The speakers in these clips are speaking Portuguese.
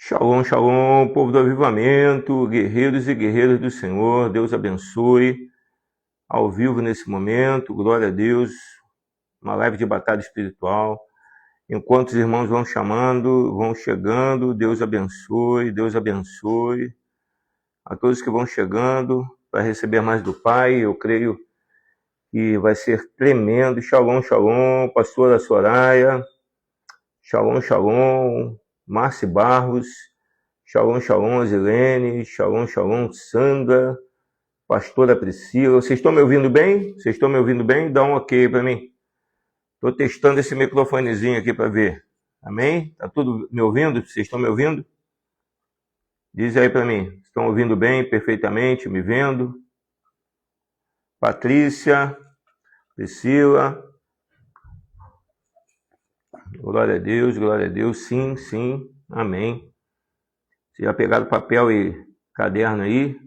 Shalom, shalom, povo do avivamento, guerreiros e guerreiras do Senhor, Deus abençoe. Ao vivo nesse momento, glória a Deus, uma live de batalha espiritual. Enquanto os irmãos vão chamando, vão chegando, Deus abençoe, Deus abençoe. A todos que vão chegando para receber mais do Pai, eu creio que vai ser tremendo. Shalom, shalom, pastora Soraya, shalom, shalom. Márcia Barros, shalom, shalom, Zilene, shalom, shalom, Sandra, pastora Priscila. Vocês estão me ouvindo bem? Vocês estão me ouvindo bem? Dá um ok para mim. Estou testando esse microfonezinho aqui para ver. Amém? Tá tudo me ouvindo? Vocês estão me ouvindo? Diz aí para mim. Estão ouvindo bem, perfeitamente, me vendo? Patrícia, Priscila. Glória a Deus, sim, sim, amém. Se já pegaram papel e caderno aí,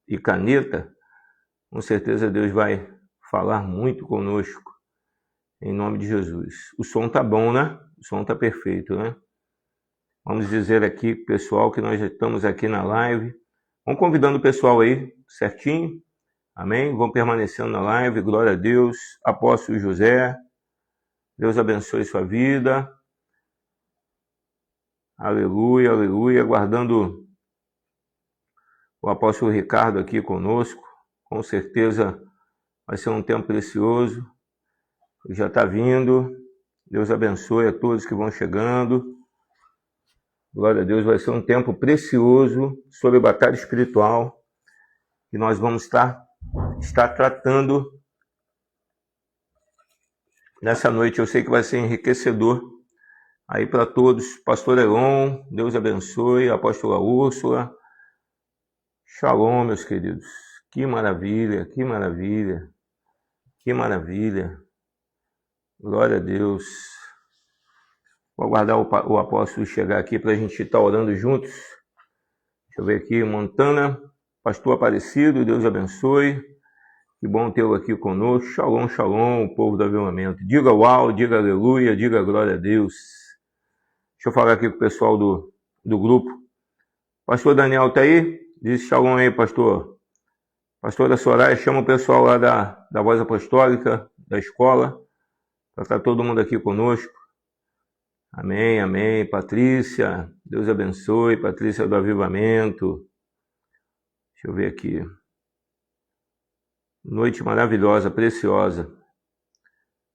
e caneta, com certeza Deus vai falar muito conosco, em nome de Jesus. O som tá bom, né? O som tá perfeito, né? Vamos dizer aqui, pessoal, que nós já estamos aqui na live. Vamos convidando o pessoal aí, certinho, amém? Vão permanecendo na live, glória a Deus. Apóstolo José, Deus abençoe sua vida. Aleluia, aleluia. Aguardando o apóstolo Ricardo aqui conosco. Com certeza vai ser um tempo precioso. Já está vindo. Deus abençoe a todos que vão chegando. Glória a Deus, vai ser um tempo precioso sobre batalha espiritual. E nós vamos estar tratando nessa noite. Eu sei que vai ser enriquecedor aí para todos. Pastor Elon, Deus abençoe. Apóstola Úrsula. Shalom, meus queridos. Que maravilha, que maravilha. Que maravilha. Glória a Deus. Vou aguardar o apóstolo chegar aqui para a gente estar orando juntos. Deixa eu ver aqui. Montana, pastor Aparecido, Deus abençoe. Que bom tê-lo aqui conosco. Shalom, shalom, o povo do avivamento. Diga uau, diga aleluia, diga glória a Deus. Deixa eu falar aqui com o pessoal do grupo. Pastor Daniel está aí? Diz shalom aí, pastor. Pastora Soraya, chama o pessoal lá da Voz Apostólica, da escola, para estar todo mundo aqui conosco. Amém, amém. Patrícia, Deus abençoe. Patrícia do Avivamento. Deixa eu ver aqui. Noite maravilhosa, preciosa.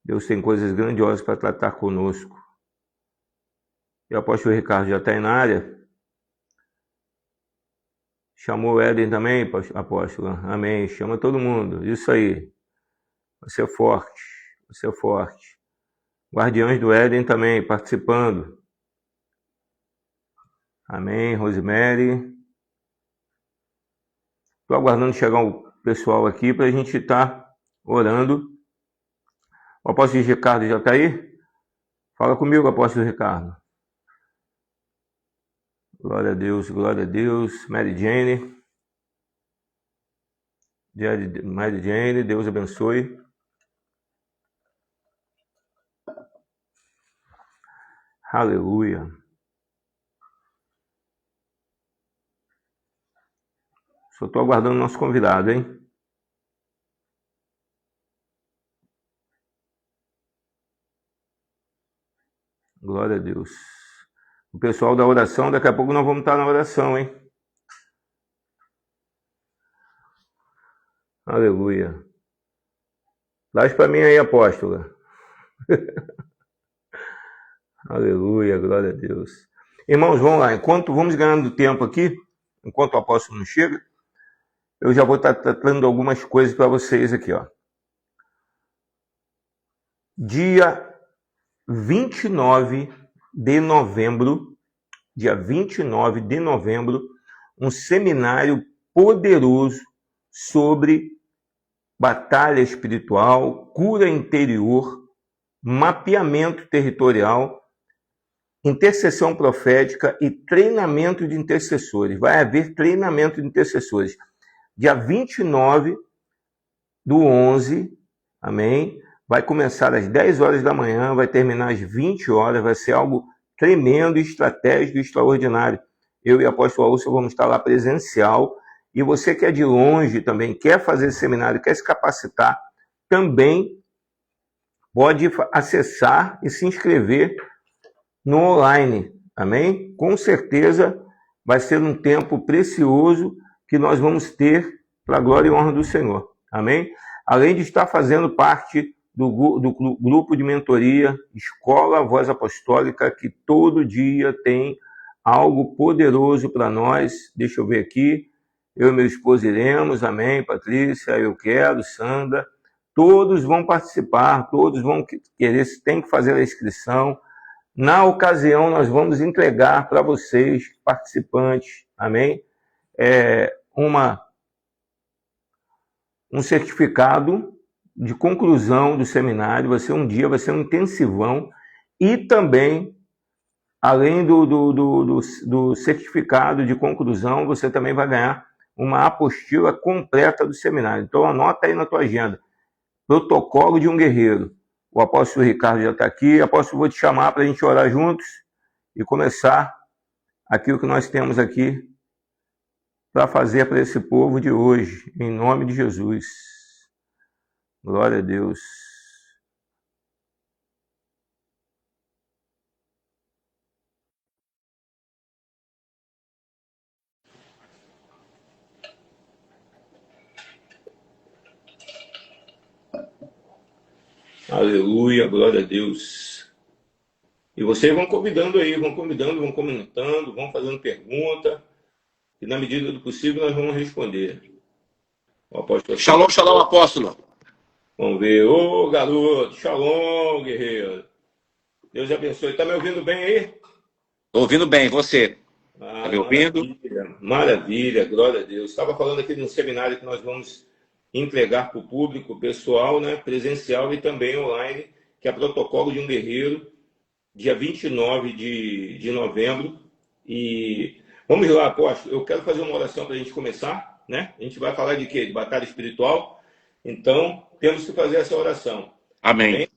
Deus tem coisas grandiosas para tratar conosco. E o apóstolo Ricardo já está aí na área. Chamou o Éden também, apóstolo. Amém. Chama todo mundo. Isso aí. Você é forte. Você é forte. Guardiões do Éden também participando. Amém. Rosemary. Estou aguardando chegar o pessoal aqui para a gente estar orando. O apóstolo Ricardo já está aí? Fala comigo, apóstolo Ricardo. Glória a Deus, glória a Deus. Mary Jane. Mary Jane, Deus abençoe. Aleluia. Só estou aguardando o nosso convidado, hein? Glória a Deus. O pessoal da oração, daqui a pouco nós vamos estar na oração, hein? Aleluia. Traz para mim aí, apóstola. Aleluia, glória a Deus. Irmãos, vamos lá. Vamos ganhando tempo aqui, enquanto o apóstolo não chega, eu já vou estar tratando algumas coisas para vocês aqui, ó. Dia 29 de novembro, um seminário poderoso sobre batalha espiritual, cura interior, mapeamento territorial, intercessão profética e treinamento de intercessores. Vai haver treinamento de intercessores. Dia 29/11, amém? Vai começar às 10 horas da manhã, vai terminar às 20 horas, vai ser algo tremendo, estratégico e extraordinário. eu e a apóstola Úrsula vamos estar lá presencial. E você que é de longe também, quer fazer esse seminário, quer se capacitar, também pode acessar e se inscrever no online, amém? Com certeza vai ser um tempo precioso que nós vamos ter para a glória e honra do Senhor, amém? Além de estar fazendo parte do grupo de mentoria Escola Voz Apostólica, que todo dia tem algo poderoso para nós. Deixa eu ver aqui, eu e meu esposo iremos, amém? Patrícia, eu quero, Sandra, todos vão participar, todos vão querer, tem que fazer a inscrição. Na ocasião, nós vamos entregar para vocês, participantes, amém? Um certificado de conclusão do seminário, vai ser um dia, vai ser um intensivão, e também, além do certificado de conclusão, você também vai ganhar uma apostila completa do seminário. Então, anota aí na tua agenda. Protocolo de um guerreiro. O apóstolo Ricardo já está aqui. Apóstolo, vou te chamar para a gente orar juntos e começar aquilo que nós temos aqui para fazer para esse povo de hoje, em nome de Jesus. Glória a Deus. Aleluia, glória a Deus. E vocês vão convidando aí, vão comentando, vão fazendo pergunta, e na medida do possível nós vamos responder. O apóstolo... Shalom, shalom, apóstolo. Vamos ver. Ô, garoto, shalom, guerreiro. Deus abençoe. Tá me ouvindo bem aí? Tô ouvindo bem, você? Tá me ouvindo? Maravilha, maravilha, glória a Deus. Estava falando aqui de um seminário que nós vamos entregar para o público, pessoal, né, presencial e também online, que é Protocolo de um Guerreiro, dia 29 de novembro. E vamos lá, apóstolo. Eu quero fazer uma oração para a gente começar, né? A gente vai falar de quê? De batalha espiritual. Então, temos que fazer essa oração. Amém. Amém?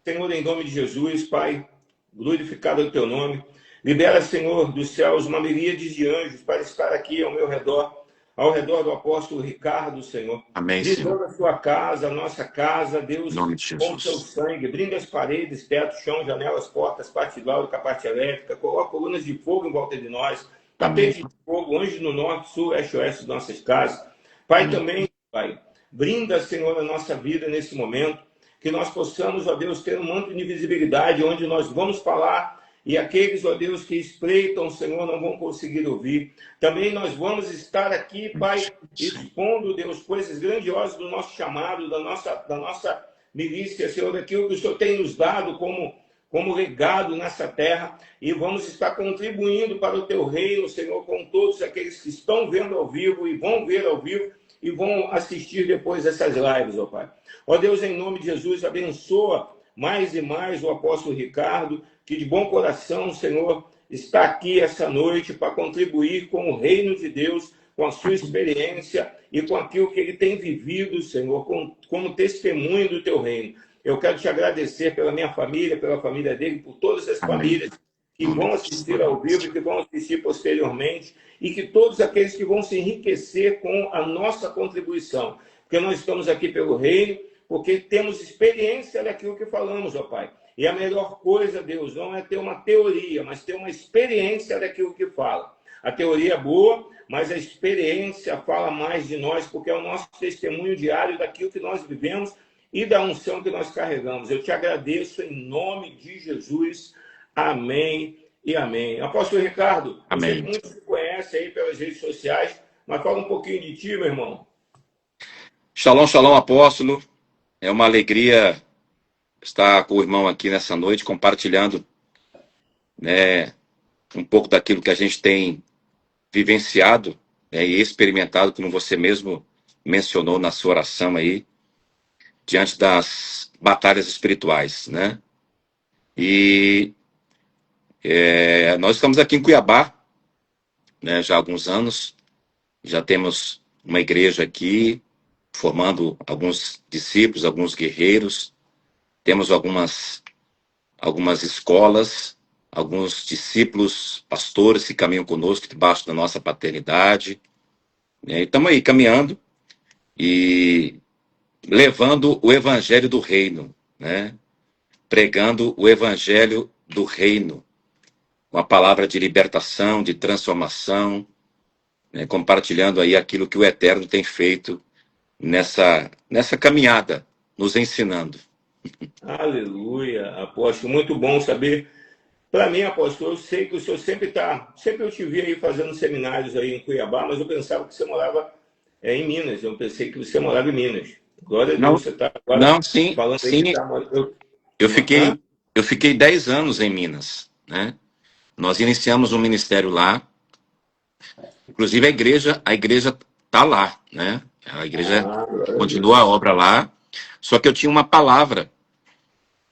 Senhor, em nome de Jesus, Pai, glorificado é o teu nome. Libera, Senhor, dos céus uma miríade de anjos para estar aqui ao meu redor, ao redor do apóstolo Ricardo, Senhor. Amém, Senhor. Blindando a sua casa, a nossa casa, Deus, Em nome de com o teu Jesus. sangue. Brinda as paredes, teto, chão, janelas, portas, parte hidráulica, parte elétrica. Coloca colunas de fogo em volta de nós. Tapete de fogo, anjo no norte, sul, leste, oeste de nossas casas. Pai, também, Pai, brinda, Senhor, a nossa vida nesse momento. Que nós possamos, ó Deus, ter um manto de invisibilidade, onde nós vamos falar e aqueles, ó Deus, que espreitam, Senhor, não vão conseguir ouvir. Também nós vamos estar aqui, Pai, expondo, Deus, coisas grandiosas do nosso chamado, da nossa milícia, Senhor, daquilo que o Senhor tem nos dado como legado nessa terra, e vamos estar contribuindo para o teu reino, Senhor, com todos aqueles que estão vendo ao vivo e vão ver ao vivo e vão assistir depois essas lives, ó Pai. Ó Deus, em nome de Jesus, abençoa mais e mais o apóstolo Ricardo, que de bom coração, Senhor, está aqui essa noite para contribuir com o reino de Deus, com a sua experiência e com aquilo que ele tem vivido, Senhor, como testemunho do teu reino. Eu quero te agradecer pela minha família, pela família dele, por todas as famílias que vão assistir ao vivo e que vão assistir posteriormente, e que todos aqueles que vão se enriquecer com a nossa contribuição, porque nós estamos aqui pelo reino, porque temos experiência daquilo que falamos, ó Pai. E a melhor coisa, Deus, não é ter uma teoria, mas ter uma experiência daquilo que fala. A teoria é boa, mas a experiência fala mais de nós, porque é o nosso testemunho diário daquilo que nós vivemos e da unção que nós carregamos. Eu te agradeço em nome de Jesus. Amém e amém. Apóstolo Ricardo, amém. Você muito se conhece aí pelas redes sociais, mas fala um pouquinho de ti, meu irmão. Shalom, shalom, apóstolo. É uma alegria estar com o irmão aqui nessa noite, compartilhando, né, um pouco daquilo que a gente tem vivenciado, né, e experimentado, como você mesmo mencionou na sua oração aí, diante das batalhas espirituais, né? E nós estamos aqui em Cuiabá, né, já há alguns anos, já temos uma igreja aqui, formando alguns discípulos, alguns guerreiros, temos algumas escolas, alguns discípulos, pastores que caminham conosco debaixo da nossa paternidade, né? E estamos aí caminhando e levando o evangelho do reino, né? Pregando o evangelho do reino, uma palavra de libertação, de transformação, né? Compartilhando aí aquilo que o Eterno tem feito nessa caminhada, nos ensinando. Aleluia, apóstolo. Muito bom saber. Para mim, apóstolo, eu sei que o senhor sempre eu te vi aí fazendo seminários aí em Cuiabá, mas eu pensava que você morava em Minas. Eu pensei que você morava em Minas. Glória a Não, Deus, você está agora não, sim, falando aí que sim. está morando. Eu Hã? fiquei, eu fiquei 10 anos em Minas, né? Nós iniciamos um ministério lá, inclusive a igreja tá lá, né? A igreja Glória a continua a Deus. obra lá, só que eu tinha uma palavra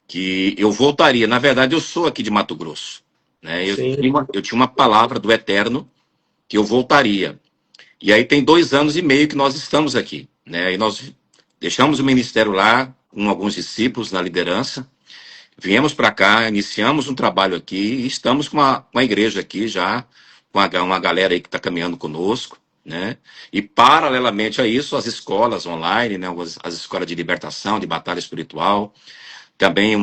que eu voltaria. Na verdade, eu sou aqui de Mato Grosso, né? Eu Sim, tinha uma, eu tinha uma palavra do Eterno que eu voltaria. E aí tem 2 anos e meio que nós estamos aqui, né? E nós deixamos o ministério lá com alguns discípulos na liderança. Viemos para cá, iniciamos um trabalho aqui e estamos com a igreja aqui já, com uma galera aí que está caminhando conosco, né? E paralelamente a isso, as escolas online, né? As escolas de libertação, de batalha espiritual, também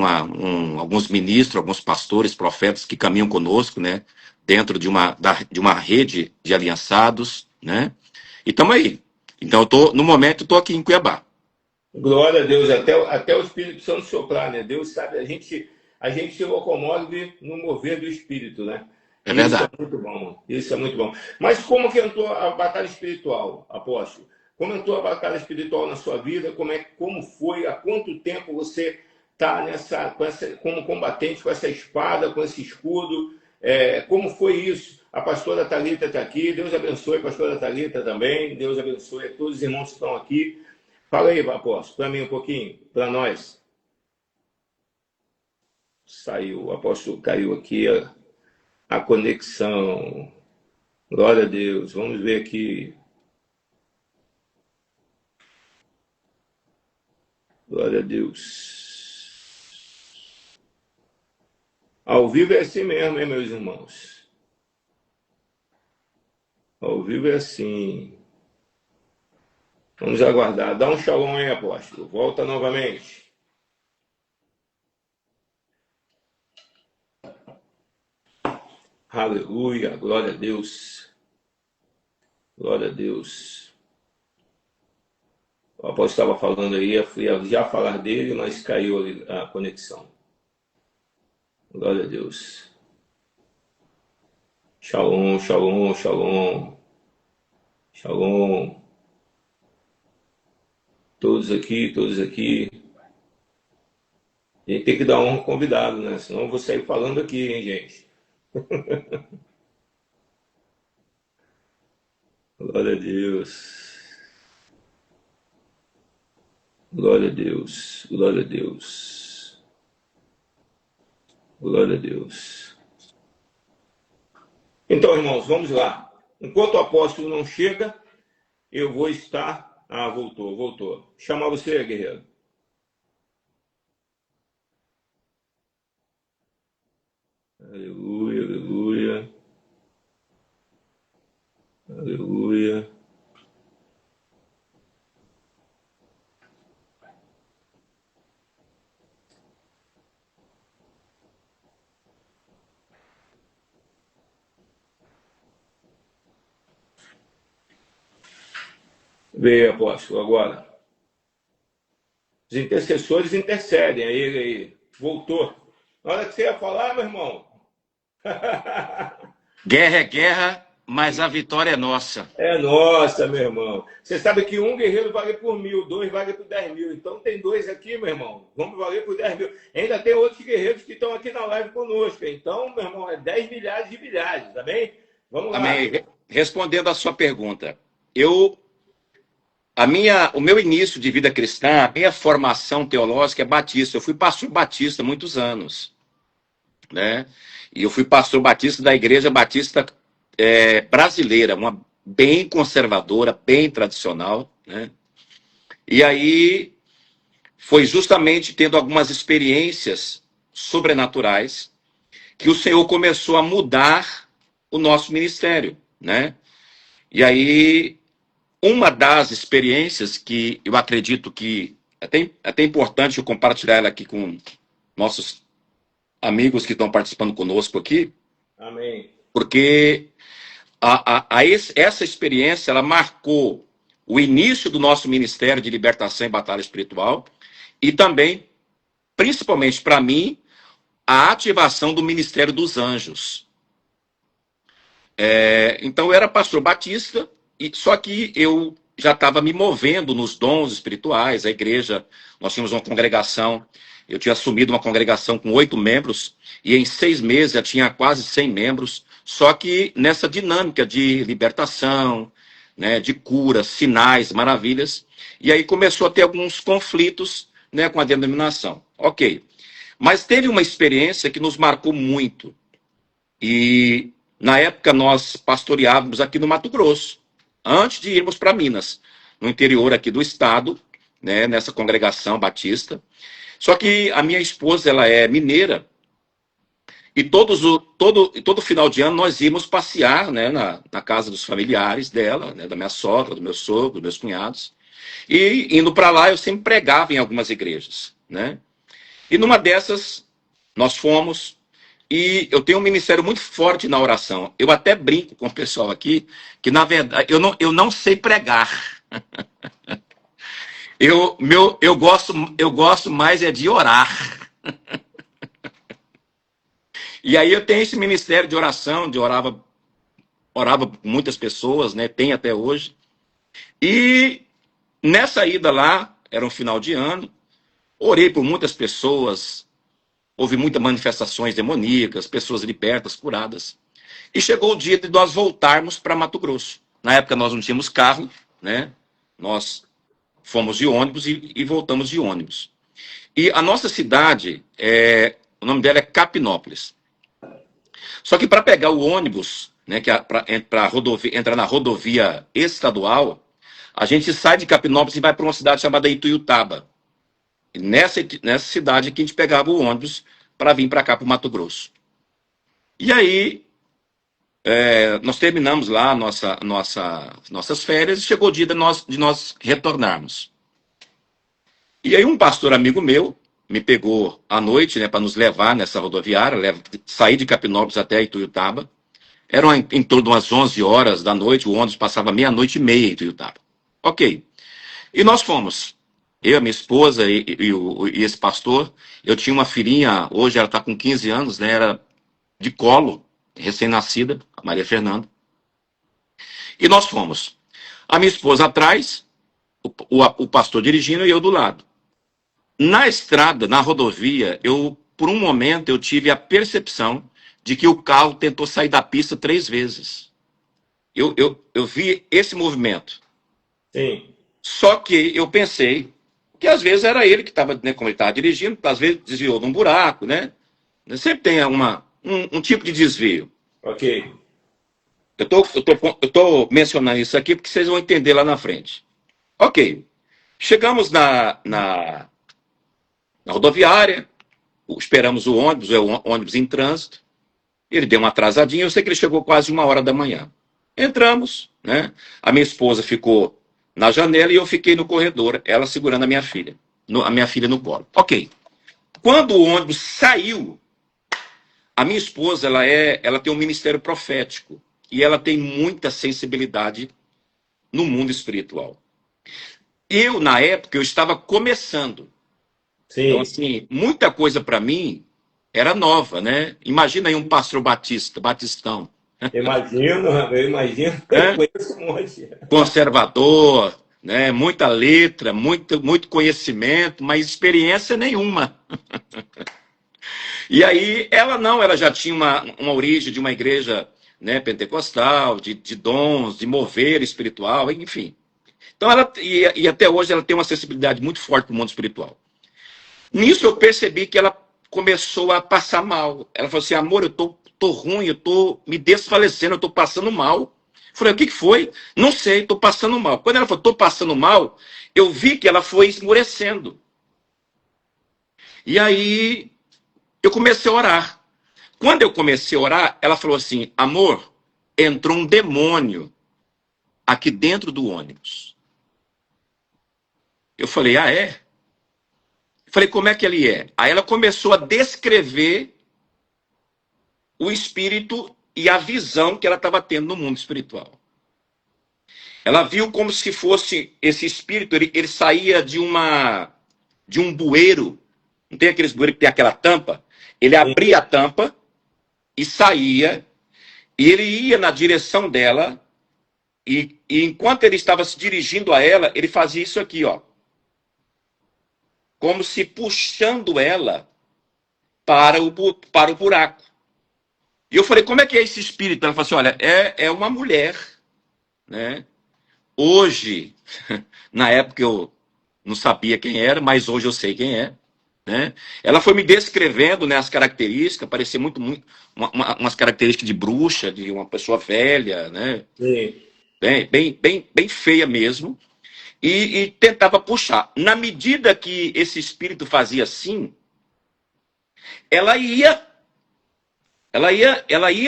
alguns ministros, alguns pastores, profetas que caminham conosco, né? Dentro de uma rede de aliançados, né? E estamos aí. Então, no momento, estou aqui em Cuiabá. glória a Deus. Até o Espírito Santo soprar, né? Deus sabe, a gente se locomove no mover do Espírito, né? É E isso é verdade. muito bom. Isso é muito bom. Mas como que entrou a batalha espiritual, apóstolo? Como entrou a batalha espiritual na sua vida? Como foi? Há quanto tempo você está como combatente com essa espada, com esse escudo? Como foi isso? A pastora Thalita está aqui. Deus abençoe a pastora Thalita também. Deus abençoe a todos os irmãos que estão aqui. Fala aí, apóstolo, para mim um pouquinho, para nós. Saiu, o apóstolo caiu aqui a conexão. Glória a Deus. Vamos ver aqui. Glória a Deus. Ao vivo é assim mesmo, hein, meus irmãos? Ao vivo é assim. Vamos aguardar. Dá um shalom aí, apóstolo. Volta novamente. Aleluia. Glória a Deus. Glória a Deus. O apóstolo estava falando aí, eu fui já falar dele, mas caiu a conexão. Glória a Deus. Shalom, shalom, shalom. Shalom. Todos aqui, todos aqui. A gente tem que dar honra ao convidado, né? Senão eu vou sair falando aqui, hein, gente? Glória a Deus. Glória a Deus. Glória a Deus. Glória a Deus. Então, irmãos, vamos lá. Enquanto o apóstolo não chega, eu vou estar. Ah, voltou, voltou. Chamar você, guerreiro. Aleluia, aleluia. Aleluia. Veio, apóstolo, agora. Os intercessores intercedem. Aí ele voltou. Na hora que você ia falar, meu irmão. Guerra é guerra, mas a vitória é nossa. É nossa, meu irmão. Você sabe que um guerreiro vale por 1.000, dois vale por 10.000. Então tem dois aqui, meu irmão. Vamos valer por 10.000. Ainda tem outros guerreiros que estão aqui na live conosco. Então, meu irmão, é 10 milhares de milhares, tá bem? Vamos lá. Amém. Respondendo à sua pergunta, o meu início de vida cristã, a minha formação teológica é batista. Eu fui pastor batista há muitos anos, né? E eu fui pastor batista da Igreja Batista brasileira, uma bem conservadora, bem tradicional, né? E aí foi justamente tendo algumas experiências sobrenaturais que o Senhor começou a mudar o nosso ministério, né? E aí, uma das experiências que eu acredito que é até importante eu compartilhar ela aqui com nossos amigos que estão participando conosco aqui, Amém. porque essa experiência ela marcou o início do nosso ministério de libertação e batalha espiritual e também, principalmente para mim, a ativação do ministério dos anjos. Então eu era pastor batista, só que eu já estava me movendo nos dons espirituais. A igreja, nós tínhamos uma congregação, eu tinha assumido uma congregação com 8 membros, e em 6 meses já tinha quase 100 membros, só que nessa dinâmica de libertação, né, de cura, sinais, maravilhas, e aí começou a ter alguns conflitos, né, com a denominação. Ok, mas teve uma experiência que nos marcou muito, e na época nós pastoreávamos aqui no Mato Grosso, antes de irmos para Minas, no interior aqui do estado, né, nessa congregação batista. Só que a minha esposa, ela é mineira, e todo final de ano nós íamos passear, né, na casa dos familiares dela, né, da minha sogra, do meu sogro, dos meus cunhados. E indo para lá, eu sempre pregava em algumas igrejas, né? E numa dessas, nós fomos, e eu tenho um ministério muito forte na oração. Eu até brinco com o pessoal aqui, que na verdade, eu não sei pregar. Eu gosto mais é de orar. E aí eu tenho esse ministério de oração, orava com muitas pessoas, né? Tem até hoje. E nessa ida lá, era um final de ano, orei por muitas pessoas, houve muitas manifestações demoníacas, pessoas libertas, curadas. E chegou o dia de nós voltarmos para Mato Grosso. Na época nós não tínhamos carro, né? Nós fomos de ônibus e voltamos de ônibus. E a nossa cidade, o nome dela é Capinópolis. Só que para pegar o ônibus, né, que para entrar na rodovia estadual, a gente sai de Capinópolis e vai para uma cidade chamada Ituiutaba. E nessa cidade que a gente pegava o ônibus para vir para cá, para o Mato Grosso. E aí, nós terminamos lá nossas férias e chegou o dia de nós retornarmos. E aí um pastor amigo meu me pegou à noite, né, para nos levar nessa rodoviária, sair de Capinópolis até Ituiutaba. Eram em torno de umas 11 horas da noite, o ônibus passava meia-noite e meia em Ituiutaba. Ok. E nós fomos. Eu, a minha esposa e esse pastor. Eu tinha uma filhinha, hoje ela está com 15 anos, né, era de colo, recém-nascida, a Maria Fernanda. E nós fomos. A minha esposa atrás, o pastor dirigindo e eu do lado. Na estrada, na rodovia, por um momento, eu tive a percepção de que o carro tentou sair da pista 3 vezes. Eu vi esse movimento. Sim. Só que eu pensei que às vezes era ele que estava, né, como ele estava dirigindo, às vezes desviou de um buraco, né? Sempre tem um tipo de desvio. Ok. Eu tô mencionando isso aqui porque vocês vão entender lá na frente. Ok. Chegamos na rodoviária, esperamos o ônibus em trânsito. Ele deu uma atrasadinha, eu sei que ele chegou quase 1 hora da manhã. Entramos, né? A minha esposa ficou na janela e eu fiquei no corredor, ela segurando a minha filha no colo. Ok. Quando o ônibus saiu, a minha esposa, ela tem um ministério profético e ela tem muita sensibilidade no mundo espiritual. Na época, eu estava começando. Sim. Então, assim, muita coisa para mim era nova, né? Imagina aí um pastor batistão. Eu imagino, eu conheço um monte. Conservador, né? Muita letra, muito conhecimento, mas experiência nenhuma. E aí, ela já tinha uma origem de uma igreja, né, pentecostal, de dons, de mover espiritual, enfim. Então, e até hoje ela tem uma sensibilidade muito forte para o mundo espiritual. Nisso eu percebi que ela começou a passar mal. Ela falou assim, amor, eu tô ruim, eu tô me desfalecendo, eu tô passando mal. Eu falei, o que foi? Não sei, tô passando mal. Quando ela falou, tô passando mal, eu vi que ela foi esmorecendo. E aí eu comecei a orar. quando eu comecei a orar, ela falou assim: amor, entrou um demônio aqui dentro do ônibus. Eu falei: ah, é? Eu falei: como é que ele é? Aí ela começou a descrever o espírito e a visão que ela estava tendo no mundo espiritual. Ela viu como se fosse esse espírito, ele saía de um bueiro. Não tem aqueles bueiros que tem aquela tampa? Ele abria a tampa e saía, e ele ia na direção dela, e enquanto ele estava se dirigindo a ela, ele fazia isso aqui, ó. Como se puxando ela para o buraco. E eu falei: como é que é esse espírito? Ela falou assim: olha, é uma mulher, né? Hoje, na época eu não sabia quem era, mas hoje eu sei quem é. Né? Ela foi me descrevendo, né, as características, parecia muito umas características de bruxa, de uma pessoa velha, né? Sim. Bem feia mesmo, e tentava puxar. Na medida que esse espírito fazia assim, ela ia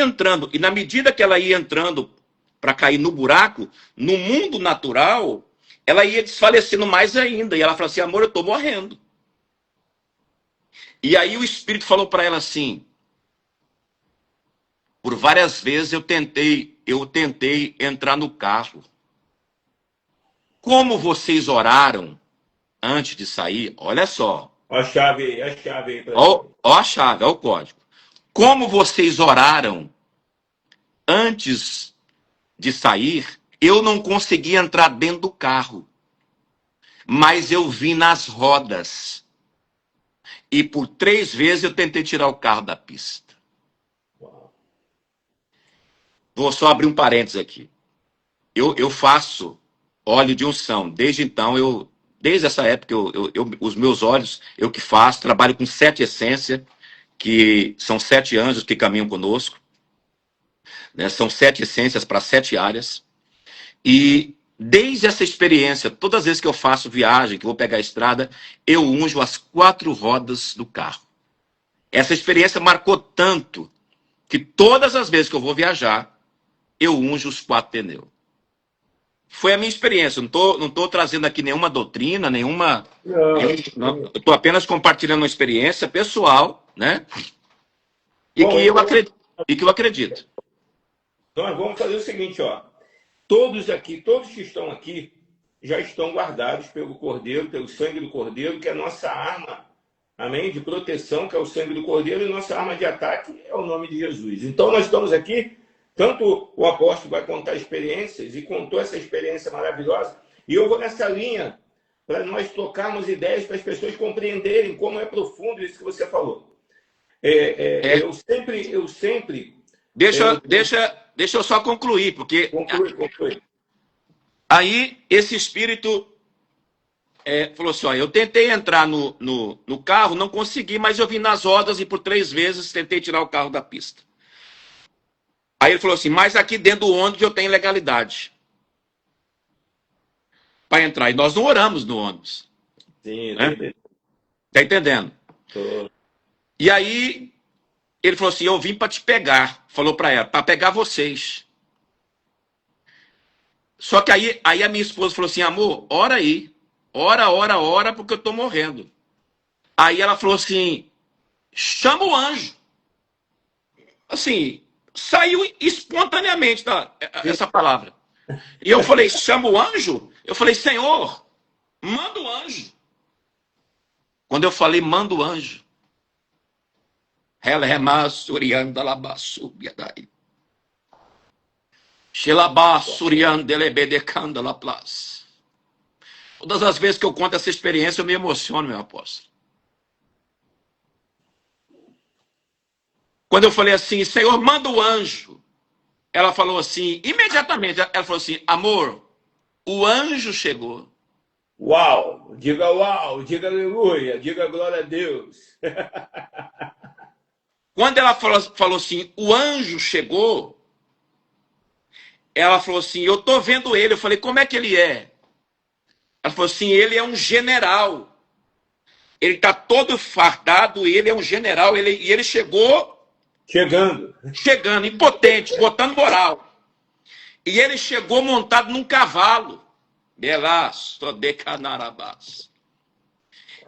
entrando, e na medida que ela ia entrando para cair no buraco, no mundo natural, ela ia desfalecendo mais ainda. E ela falou assim: amor, eu estou morrendo. E aí o espírito falou para ela assim: por várias vezes eu tentei entrar no carro. Como vocês oraram antes de sair? Olha só. Ó a chave aí pra Ó a chave, ó o código. Como vocês oraram antes de sair, eu não consegui entrar dentro do carro. Mas eu vi nas rodas. E por 3 vezes eu tentei tirar o carro da pista. Vou só abrir um parênteses aqui. Eu faço óleo de unção. Desde então, desde essa época, os meus óleos, eu que faço, trabalho com 7 essências, que são 7 anjos que caminham conosco. Né? São 7 essências para 7 áreas. E desde essa experiência, todas as vezes que eu faço viagem, que eu vou pegar a estrada, eu unjo as 4 rodas do carro. Essa experiência marcou tanto que todas as vezes que eu vou viajar, eu unjo os 4 pneus. Foi a minha experiência. Não tô trazendo aqui nenhuma doutrina, nenhuma. Não, eu estou apenas compartilhando uma experiência pessoal, né? E Bom, que então, eu acredito. nós vamos fazer o seguinte, ó. Todos que estão aqui, já estão guardados pelo Cordeiro, pelo sangue do Cordeiro, que é a nossa arma, amém? De proteção, que é o sangue do Cordeiro, e nossa arma de ataque é o nome de Jesus. Então nós estamos aqui, tanto o apóstolo vai contar experiências, e contou essa experiência maravilhosa, e eu vou nessa linha, para nós tocarmos ideias, para as pessoas compreenderem como é profundo isso que você falou. Eu sempre... Deixa eu só concluir, porque Conclui. aí esse espírito falou assim: ó, eu tentei entrar no carro, não consegui, mas eu vim nas rodas e por 3 vezes tentei tirar o carro da pista. Aí ele falou assim: mas aqui dentro do ônibus eu tenho legalidade para entrar. E nós não oramos no ônibus. Sim, Né? Tá entendendo? tô. E aí ele falou assim: eu vim para te pegar. Falou para ela: para pegar vocês. Só que aí a minha esposa falou assim: amor, ora aí. Ora, porque eu tô morrendo. Aí ela falou assim: chama o anjo. Assim, saiu espontaneamente essa palavra. E eu falei: chama o anjo? Eu falei: Senhor, manda o anjo. Quando eu falei: manda o anjo, todas as vezes que eu conto essa experiência, eu me emociono, meu apóstolo. Quando eu falei assim: Senhor, manda o anjo. Ela falou assim, imediatamente, ela falou assim: amor, o anjo chegou. Uau, diga aleluia, diga glória a Deus. Quando ela falou assim, o anjo chegou, ela falou assim: eu tô vendo ele. Eu falei: como é que ele é? Ela falou assim: ele é um general. Ele tá todo fardado, ele é um general, e ele chegou chegando, impotente, botando moral. E ele chegou montado num cavalo. Belaço, de Canarabás.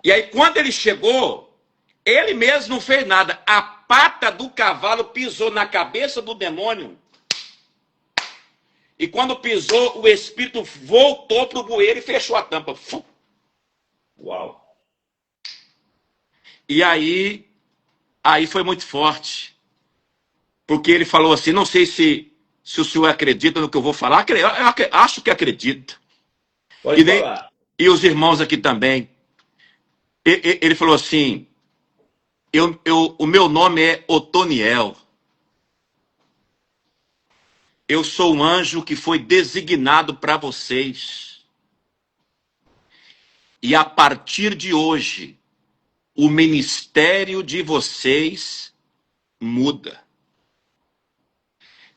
E aí, quando ele chegou, ele mesmo não fez nada. A pata do cavalo pisou na cabeça do demônio. E quando pisou, o espírito voltou para o bueiro e fechou a tampa. Uau. E aí foi muito forte. Porque ele falou assim, não sei se o senhor acredita no que eu vou falar. Eu acho que acredita. Pode falar. E os irmãos aqui também. Ele falou assim, o meu nome é Otoniel. Eu sou um anjo que foi designado para vocês. E a partir de hoje, o ministério de vocês muda.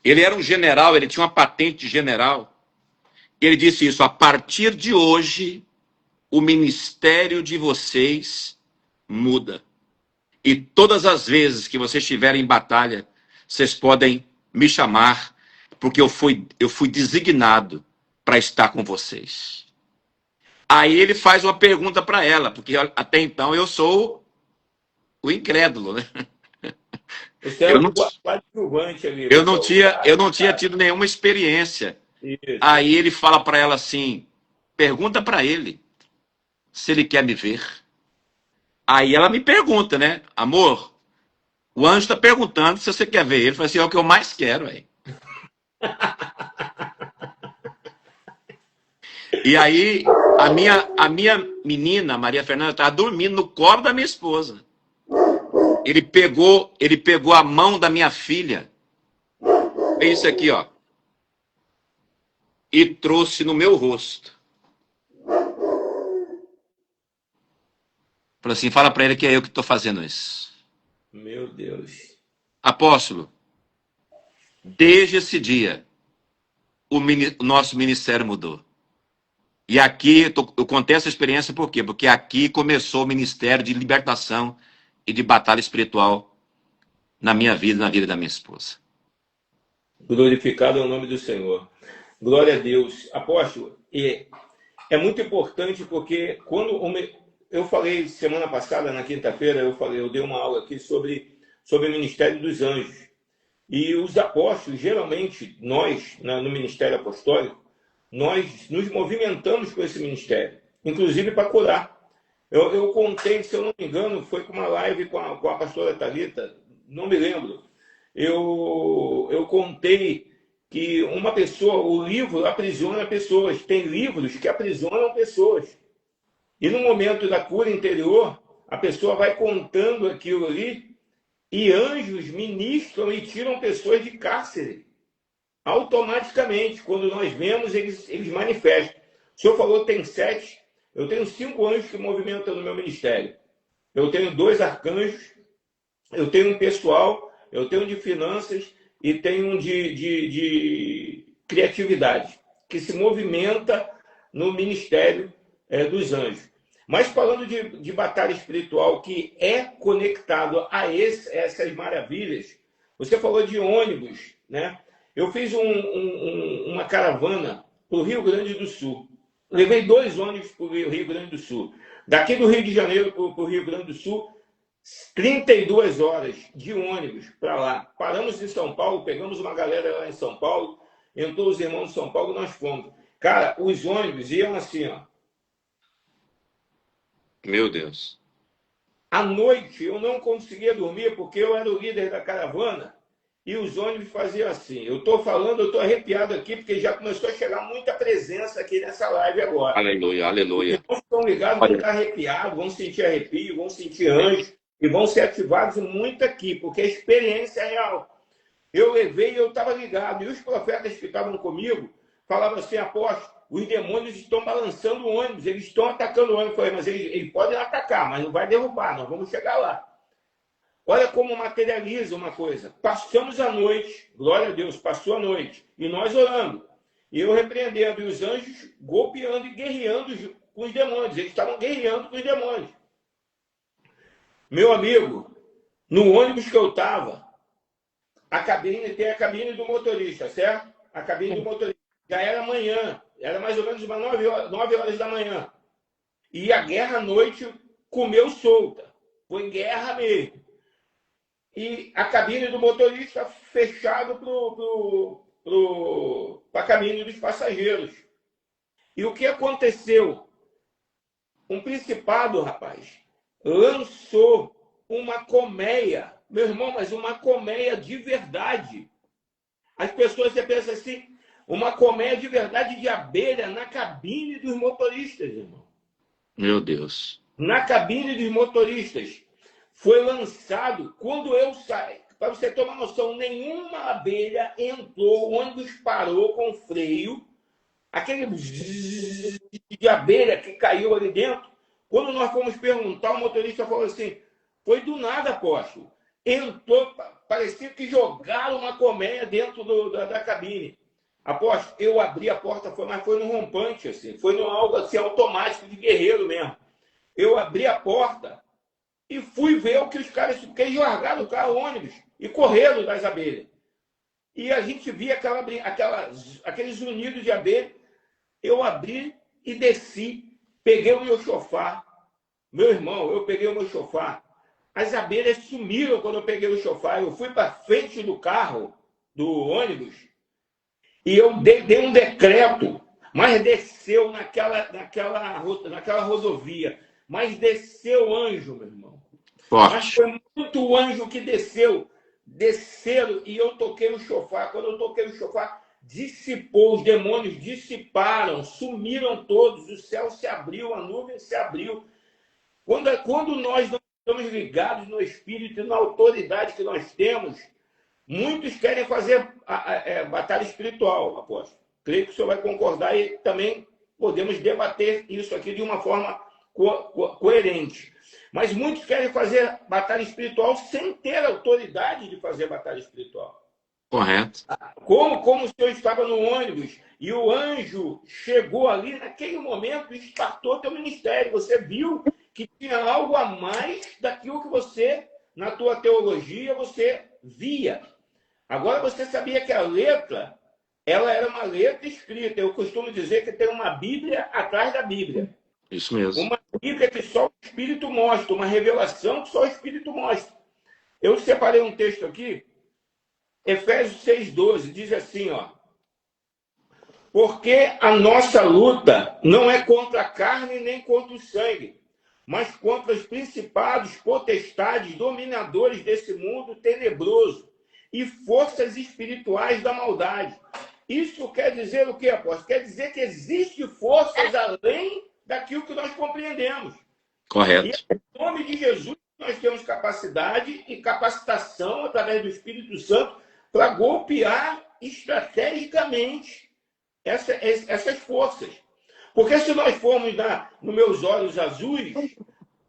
Ele era um general, ele tinha uma patente de general. Ele disse isso, a partir de hoje, o ministério de vocês muda. E todas as vezes que vocês estiverem em batalha, vocês podem me chamar, porque eu fui designado para estar com vocês. Aí ele faz uma pergunta para ela, porque até então eu sou o incrédulo, né? Você é o coadjuvante ali. Eu não tinha tido nenhuma experiência. Isso. Aí ele fala para ela assim, pergunta para ele se ele quer me ver. Aí ela me pergunta, né? Amor, o anjo está perguntando se você quer ver ele. Eu falei assim, é o que eu mais quero, aí. E aí, a minha menina, Maria Fernanda, estava dormindo no colo da minha esposa. Ele pegou a mão da minha filha. É isso aqui, ó. E trouxe no meu rosto. Falou assim, fala para ele que é eu que estou fazendo isso. Meu Deus. Apóstolo, desde esse dia, o nosso ministério mudou. E aqui, eu contei essa experiência por quê? Porque aqui começou o ministério de libertação e de batalha espiritual na minha vida e na vida da minha esposa. Glorificado é o nome do Senhor. Glória a Deus. Apóstolo, é muito importante porque quando eu falei semana passada, na quinta-feira, eu dei uma aula aqui sobre o ministério dos anjos. E os apóstolos, geralmente, nós, no ministério apostólico, nós nos movimentamos com esse ministério, inclusive para curar. Eu contei, se eu não me engano, foi com uma live com a pastora Thalita, não me lembro. Eu contei que uma pessoa, o livro aprisiona pessoas, tem livros que aprisionam pessoas. E no momento da cura interior, a pessoa vai contando aquilo ali e anjos ministram e tiram pessoas de cárcere. Automaticamente, quando nós vemos, eles manifestam. O senhor falou que tem 7, eu tenho 5 anjos que movimentam no meu ministério. Eu tenho 2 arcanjos, eu tenho um pessoal, eu tenho um de finanças e tenho um de criatividade, que se movimenta no ministério dos anjos. Mas falando de batalha espiritual, que é conectado a essas maravilhas, você falou de ônibus, né? Eu fiz uma caravana para o Rio Grande do Sul. Levei 2 ônibus para o Rio Grande do Sul. Daqui do Rio de Janeiro para o Rio Grande do Sul, 32 horas de ônibus para lá. Paramos em São Paulo, pegamos uma galera lá em São Paulo, entrou os irmãos de São Paulo, nós fomos. Cara, os ônibus iam assim, ó. Meu Deus. À noite eu não conseguia dormir porque eu era o líder da caravana e os ônibus faziam assim. Eu estou falando, eu estou arrepiado aqui porque já começou a chegar muita presença aqui nessa live agora. Aleluia, aleluia. Os irmãos estão ligados, vão estar arrepiados, vão sentir arrepio, vão sentir anjos e vão ser ativados muito aqui, porque a experiência é real. Eu levei e eu estava ligado. E os profetas que estavam comigo falavam assim, apóstolo, os demônios estão balançando o ônibus, eles estão atacando o ônibus. Eu falei, mas eles podem atacar, mas não vai derrubar, nós vamos chegar lá. Olha como materializa uma coisa. Passamos a noite, glória a Deus, passou a noite, e nós orando. E eu repreendendo, e os anjos golpeando e guerreando com os demônios. Eles estavam guerreando com os demônios. Meu amigo, no ônibus que eu estava, tem a cabine do motorista, certo? A cabine do motorista. Já era manhã, era mais ou menos umas 9 horas da manhã. E a guerra à noite comeu solta. Foi guerra mesmo. E a cabine do motorista fechado para a cabine dos passageiros. E o que aconteceu? Um principado, rapaz, lançou uma colmeia. Meu irmão, mas uma colmeia de verdade. As pessoas, você pensa assim, uma colmeia de verdade de abelha na cabine dos motoristas, irmão. Meu Deus. Na cabine dos motoristas. Foi lançado, quando eu saí, para você ter uma noção, nenhuma abelha entrou, o ônibus parou com freio, aquele de abelha que caiu ali dentro. Quando nós fomos perguntar, o motorista falou assim, foi do nada, apóstolo. Entrou, parecia que jogaram uma colmeia dentro da cabine. Apóstolo, eu abri a porta, mas foi no rompante, assim, foi no algo assim, automático de guerreiro mesmo. Eu abri a porta e fui ver o que os caras, porque eles largaram o carro, ônibus, e correram das abelhas. E a gente via aqueles unidos de abelha. Eu abri e desci, peguei o meu chofar. Meu irmão, eu peguei o meu chofar. As abelhas sumiram quando eu peguei o chofar. Eu fui para frente do carro, do ônibus, e eu dei um decreto, mas desceu naquela rodovia. Mas desceu anjo, meu irmão. Forte. Mas foi muito anjo que desceu. Desceram e eu toquei o chofar. Quando eu toquei o chofar, dissipou, os demônios dissiparam, sumiram todos, o céu se abriu, a nuvem se abriu. Quando nós não estamos ligados no Espírito e na autoridade que nós temos, muitos querem fazer batalha espiritual, apóstolo. Creio que o senhor vai concordar e também podemos debater isso aqui de uma forma coerente. Mas muitos querem fazer batalha espiritual sem ter autoridade de fazer batalha espiritual. Correto. Como o senhor estava no ônibus e o anjo chegou ali, naquele momento, e startou teu ministério. Você viu que tinha algo a mais daquilo que você, na tua teologia, você via. Agora você sabia que a letra, ela era uma letra escrita. Eu costumo dizer que tem uma Bíblia atrás da Bíblia. Isso mesmo. Uma Bíblia que só o Espírito mostra, uma revelação que só o Espírito mostra. Eu separei um texto aqui, Efésios 6,12, diz assim, ó. Porque a nossa luta não é contra a carne nem contra o sangue, mas contra os principados, potestades, dominadores desse mundo tenebroso e forças espirituais da maldade. Isso quer dizer o quê, apóstolo? Quer dizer que existem forças além daquilo que nós compreendemos. Correto. E em nome de Jesus, nós temos capacidade e capacitação através do Espírito Santo para golpear estrategicamente essas forças. Porque se nós formos nos meus olhos azuis,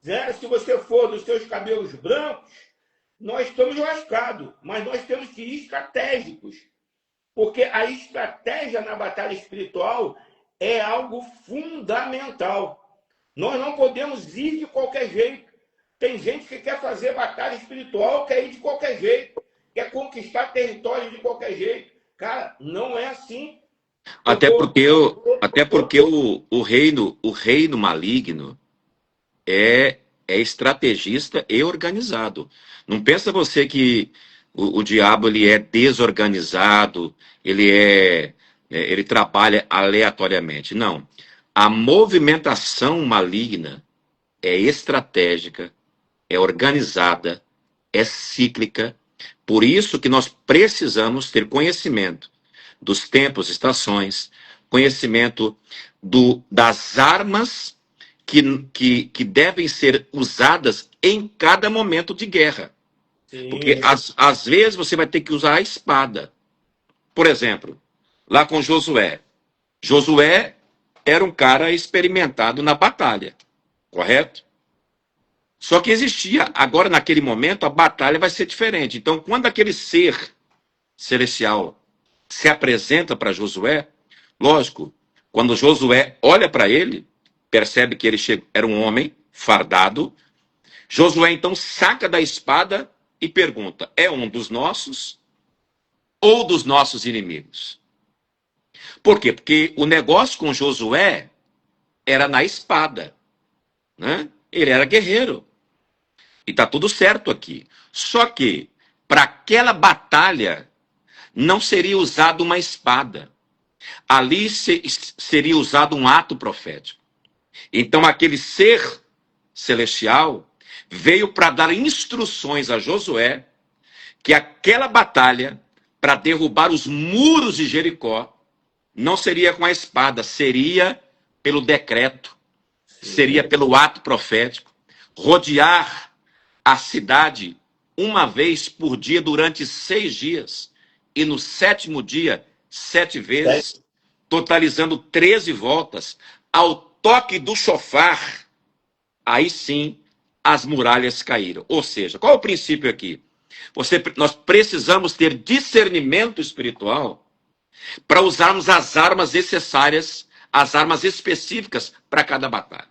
né, se você for dos seus cabelos brancos, nós estamos lascados, mas nós temos que ir estratégicos. Porque a estratégia na batalha espiritual é algo fundamental. Nós não podemos ir de qualquer jeito. Tem gente que quer fazer batalha espiritual, quer ir de qualquer jeito, quer conquistar território de qualquer jeito. Cara, não é assim. Até porque o reino maligno é estrategista e organizado. Não pensa você que o diabo ele é desorganizado, ele trabalha aleatoriamente. Não. A movimentação maligna é estratégica, é organizada, é cíclica. Por isso que nós precisamos ter conhecimento dos tempos, estações, conhecimento das armas que devem ser usadas em cada momento de guerra. Sim. Porque às vezes você vai ter que usar a espada. Por exemplo, lá com Josué. Josué era um cara experimentado na batalha, correto? Só que existia, agora naquele momento, a batalha vai ser diferente. Então, quando aquele ser celestial se apresenta para Josué, lógico, quando Josué olha para ele, percebe que ele era um homem fardado, Josué então saca da espada e pergunta, é um dos nossos? ou dos nossos inimigos. Por quê? Porque o negócio com Josué era na espada, né? Ele era guerreiro. E está tudo certo aqui. Só que, para aquela batalha, não seria usada uma espada. Ali seria usado um ato profético. Então, aquele ser celestial veio para dar instruções a Josué que aquela batalha, para derrubar os muros de Jericó, não seria com a espada, seria pelo decreto, seria pelo ato profético, rodear a cidade uma vez por dia durante 6 dias, e no 7º dia, 7 vezes, totalizando 13 voltas, ao toque do chofar, aí sim as muralhas caíram. Ou seja, qual é o princípio aqui? Nós precisamos ter discernimento espiritual para usarmos as armas necessárias, as armas específicas para cada batalha.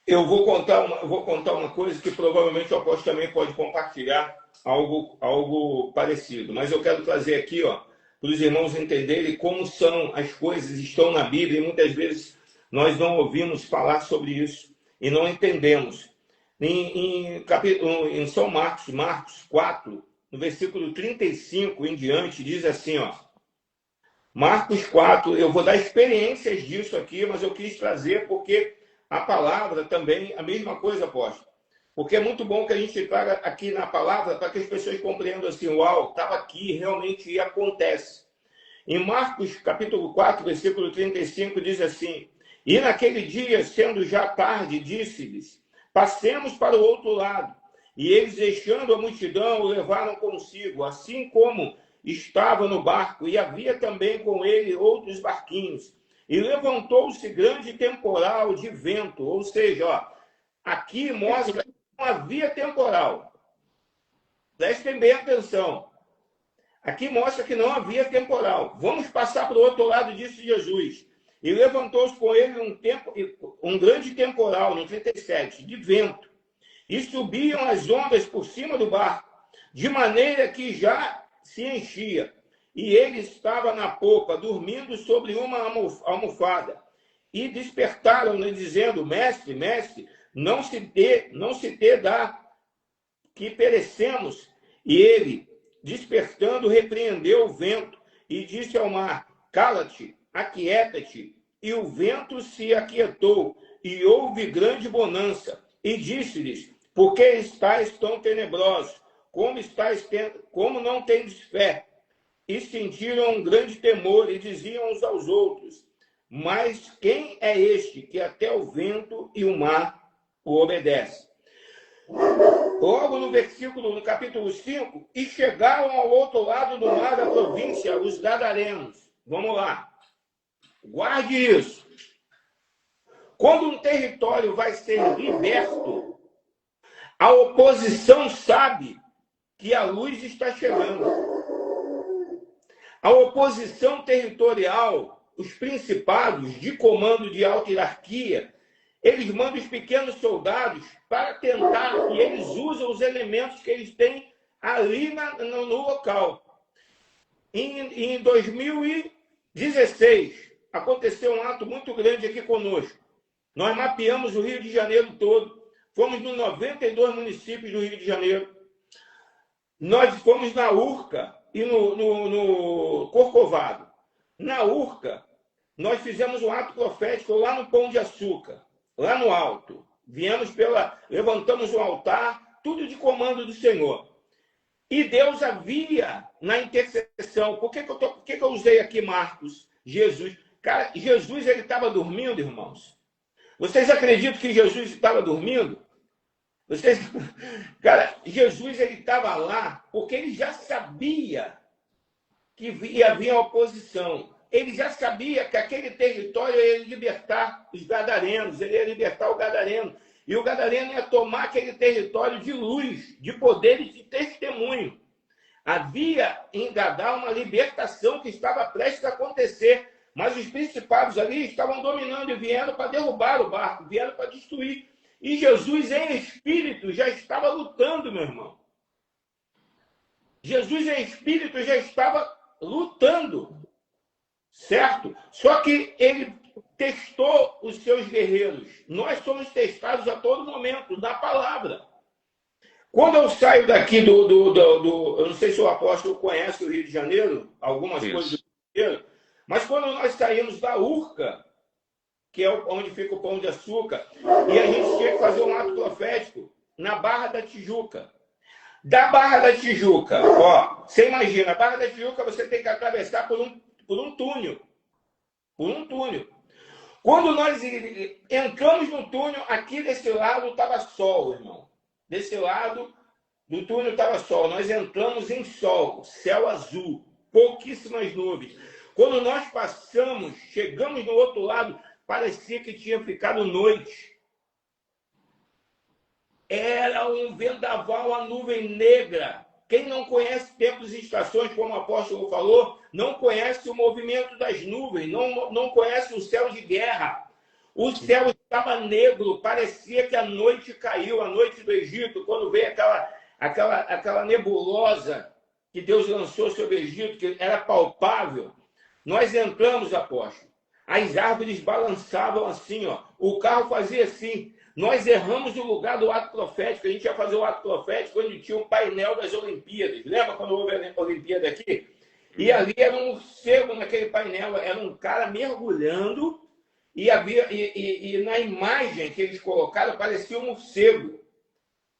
Eu vou contar uma coisa que provavelmente o apóstolo também pode compartilhar algo parecido. Mas eu quero trazer aqui, ó, para os irmãos entenderem como são as coisas, estão na Bíblia, e muitas vezes nós não ouvimos falar sobre isso e não entendemos. Em São Marcos 4, no versículo 35 em diante, diz assim, ó. Marcos 4, eu vou dar experiências disso aqui, mas eu quis trazer porque a palavra também, a mesma coisa, apóstolo. Porque é muito bom que a gente traga aqui na palavra para que as pessoas compreendam assim, uau, estava aqui, realmente acontece. Em Marcos capítulo 4, versículo 35, diz assim, e naquele dia, sendo já tarde, disse-lhes, passemos para o outro lado. E eles, deixando a multidão, o levaram consigo, assim como estava no barco, e havia também com ele outros barquinhos. E levantou-se grande temporal de vento, ou seja, ó, aqui mostra que não havia temporal. Prestem bem atenção. Aqui mostra que não havia temporal. Vamos passar para o outro lado, disse Jesus. E levantou-se com ele um grande temporal, no 37, de vento. E subiam as ondas por cima do barco, de maneira que já se enchia. E ele estava na popa, dormindo sobre uma almofada. E despertaram-no, dizendo, mestre, mestre, não se te dá que perecemos. E ele, despertando, repreendeu o vento e disse ao mar, cala-te, aquieta-te. E o vento se aquietou, e houve grande bonança. E disse-lhes, por que estáis tão tenebrosos? Como não tendes fé? E sentiram um grande temor e diziam uns aos outros, mas quem é este que até o vento e o mar o obedecem? Logo no capítulo 5, e chegaram ao outro lado do mar da província, os gadarenos. Vamos lá. Guarde isso. Quando um território vai ser liberto, a oposição sabe que a luz está chegando. A oposição territorial, os principados de comando de alta hierarquia, eles mandam os pequenos soldados para tentar, e eles usam os elementos que eles têm ali no local. Em 2016, aconteceu um ato muito grande aqui conosco. Nós mapeamos o Rio de Janeiro todo, fomos nos 92 municípios do Rio de Janeiro. Nós fomos na Urca e no Corcovado. Na Urca, nós fizemos um ato profético lá no Pão de Açúcar, lá no alto. Levantamos um altar, tudo de comando do Senhor. E Deus havia na intercessão. Por que eu usei aqui Marcos? Jesus. Cara, Jesus ele estava dormindo, irmãos. Vocês acreditam que Jesus estava dormindo? Cara, Jesus ele estava lá porque ele já sabia que ia vir a oposição. Ele já sabia que aquele território ia libertar os gadarenos, ele ia libertar o gadareno. E o gadareno ia tomar aquele território de luz, de poder e de testemunho. Havia em Gadá uma libertação que estava prestes a acontecer, mas os principados ali estavam dominando e vieram para derrubar o barco, vieram para destruir. E Jesus, em espírito, já estava lutando, meu irmão. Jesus em espírito já estava lutando, certo? Só que ele testou os seus guerreiros. Nós somos testados a todo momento, na palavra. Quando eu saio daqui eu não sei se o apóstolo conhece o Rio de Janeiro, algumas coisas do Isso. Rio de Janeiro, mas quando nós saímos da Urca, que é onde fica o Pão de Açúcar, e a gente tinha que fazer um ato profético na Barra da Tijuca. Da Barra da Tijuca, ó, você imagina, a Barra da Tijuca você tem que atravessar por um túnel. Por um túnel. Quando nós entramos no túnel, aqui desse lado estava sol, irmão. Desse lado do túnel estava sol. Nós entramos em sol, céu azul, pouquíssimas nuvens. Quando nós passamos, chegamos no outro lado, parecia que tinha ficado noite. Era um vendaval, a nuvem negra. Quem não conhece tempos e estações, como o apóstolo falou, não conhece o movimento das nuvens, não conhece o céu de guerra. O céu estava negro, parecia que a noite caiu, a noite do Egito, quando veio aquela nebulosa que Deus lançou sobre o Egito, que era palpável. Nós entramos, apóstolo. As árvores balançavam assim, ó. O carro fazia assim. Nós erramos o lugar do ato profético. A gente ia fazer o ato profético quando tinha um painel das Olimpíadas. Lembra quando houve a Olimpíada aqui? E ali era um morcego naquele painel. Era um cara mergulhando e na imagem que eles colocaram parecia um morcego.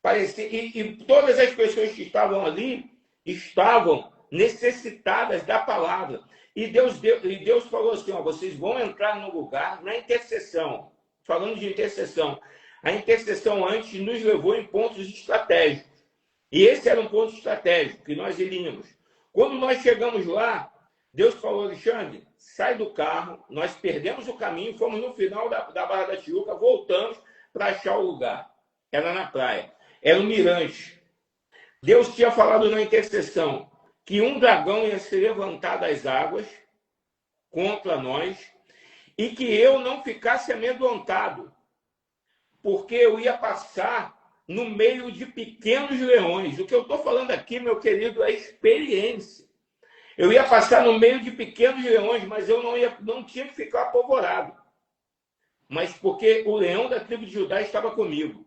Parecia, e todas as pessoas que estavam ali estavam necessitadas da palavra. E Deus falou assim, ó, vocês vão entrar no lugar, na intercessão. Falando de intercessão. A intercessão antes nos levou em pontos estratégicos. E esse era um ponto estratégico que nós iríamos. Quando nós chegamos lá, Deus falou, Alexandre, sai do carro, nós perdemos o caminho, fomos no final da Barra da Tijuca, voltamos para achar o lugar. Era na praia. Era um mirante. Deus tinha falado na intercessão que um dragão ia se levantar das águas contra nós e que eu não ficasse amedrontado, porque eu ia passar no meio de pequenos leões. O que eu estou falando aqui, meu querido, é experiência. Eu ia passar no meio de pequenos leões, mas eu não tinha que ficar apavorado. Mas porque o leão da tribo de Judá estava comigo.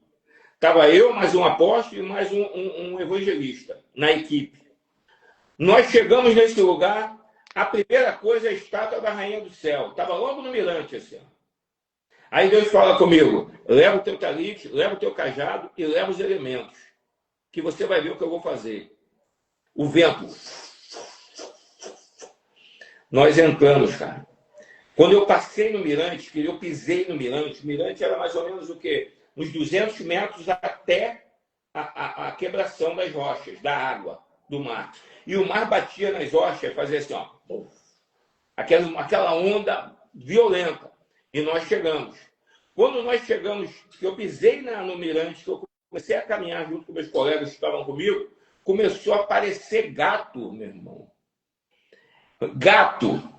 Estava eu, mais um apóstolo e mais um evangelista na equipe. Nós chegamos nesse lugar, a primeira coisa é a estátua da Rainha do Céu. Estava logo no mirante, assim. Aí Deus fala comigo, leva o teu talite, leva o teu cajado e leva os elementos, que você vai ver o que eu vou fazer. O vento. Nós entramos, cara. Quando eu passei no mirante, que eu pisei no mirante, o mirante era mais ou menos o quê? Uns 200 metros até a quebração das rochas, da água, do mar. E o mar batia nas rochas, fazia assim, ó. Aquela onda violenta. E nós chegamos. Quando nós chegamos, que eu pisei no mirante, que eu comecei a caminhar junto com meus colegas que estavam comigo, começou a aparecer gato, meu irmão. Gato.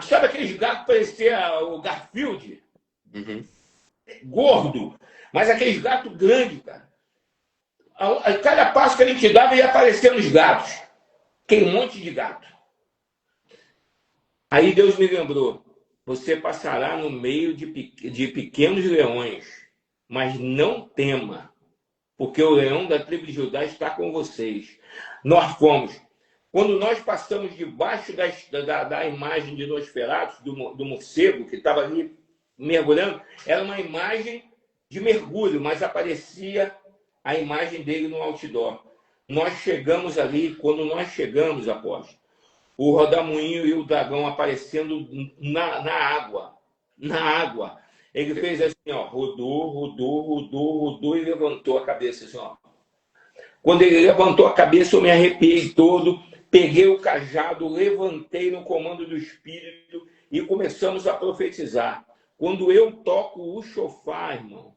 Sabe aqueles gatos que parecia o Garfield? Uhum. Gordo. Mas aqueles gatos grandes, cara. A cada passo que a gente dava ia aparecendo os gatos. Aquele monte de gato. Aí Deus me lembrou. Você passará no meio de pequenos leões, mas não tema, porque o leão da tribo de Judá está com vocês. Nós fomos. Quando nós passamos debaixo da imagem de Nosferatu, do morcego, que estava ali mergulhando, era uma imagem de mergulho, mas aparecia a imagem dele no outdoor. Nós chegamos ali, quando nós chegamos, apóstolo, o rodamuinho e o dragão aparecendo na água. Na água. Ele fez assim, ó, rodou e levantou a cabeça assim, ó. Quando ele levantou a cabeça, eu me arrepiei todo, peguei o cajado, levantei no comando do Espírito e começamos a profetizar. Quando eu toco o chofar, irmão,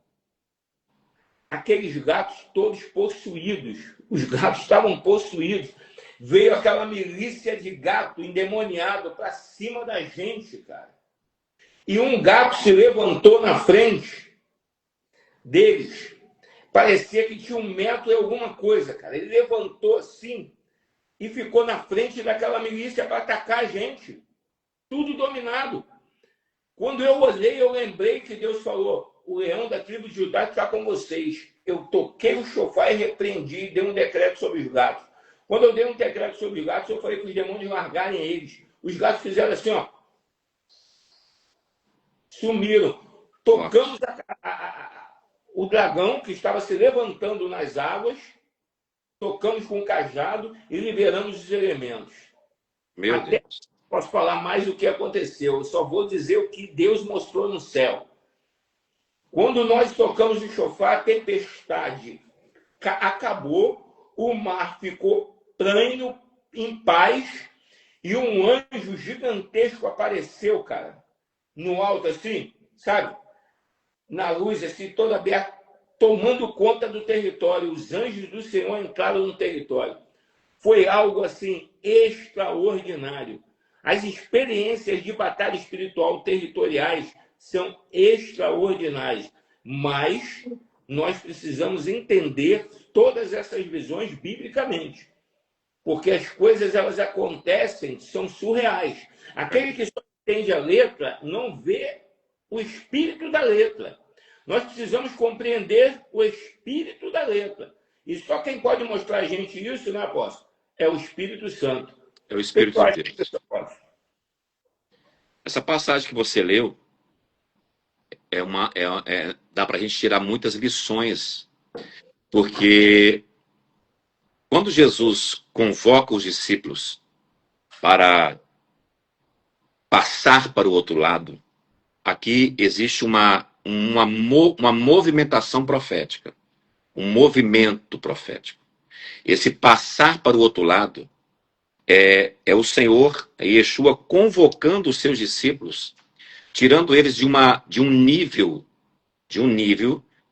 aqueles gatos todos possuídos, os gatos estavam possuídos, veio aquela milícia de gato endemoniado para cima da gente, cara. E um gato se levantou na frente deles, Parecia que tinha 1 metro e alguma coisa, cara. Ele levantou assim e ficou na frente daquela milícia para atacar a gente. Tudo dominado. Quando eu olhei, eu lembrei que Deus falou: o leão da tribo de Judá está com vocês. Eu toquei o chofar e repreendi e dei um decreto sobre os gatos. Quando eu dei um decreto sobre os gatos, eu falei para os demônios largarem eles. Os gatos fizeram assim, ó. Sumiram. Tocamos o dragão que estava se levantando nas águas, tocamos com o cajado e liberamos os elementos. Meu Até Deus. posso falar mais do que aconteceu, eu só vou dizer o que Deus mostrou no céu. Quando nós tocamos o chofar, a tempestade acabou, o mar ficou plano, em paz, e um anjo gigantesco apareceu, cara, no alto assim, sabe? Na luz, assim, toda aberta, tomando conta do território. Os anjos do Senhor entraram no território. Foi algo, assim, extraordinário. As experiências de batalha espiritual territoriais são extraordinárias, mas nós precisamos entender todas essas visões biblicamente, porque as coisas, elas acontecem, são surreais. Aquele que só entende a letra não vê o espírito da letra. Nós precisamos compreender o espírito da letra. E só quem pode mostrar a gente isso, né, apóstolo? É o Espírito Santo. É o Espírito de Deus. Apóstolo? Essa passagem que você leu dá para a gente tirar muitas lições, porque quando Jesus convoca os discípulos para passar para o outro lado, aqui existe uma movimentação profética, um movimento profético. Esse passar para o outro lado é o Senhor, é Yeshua, convocando os seus discípulos, tirando eles de um nível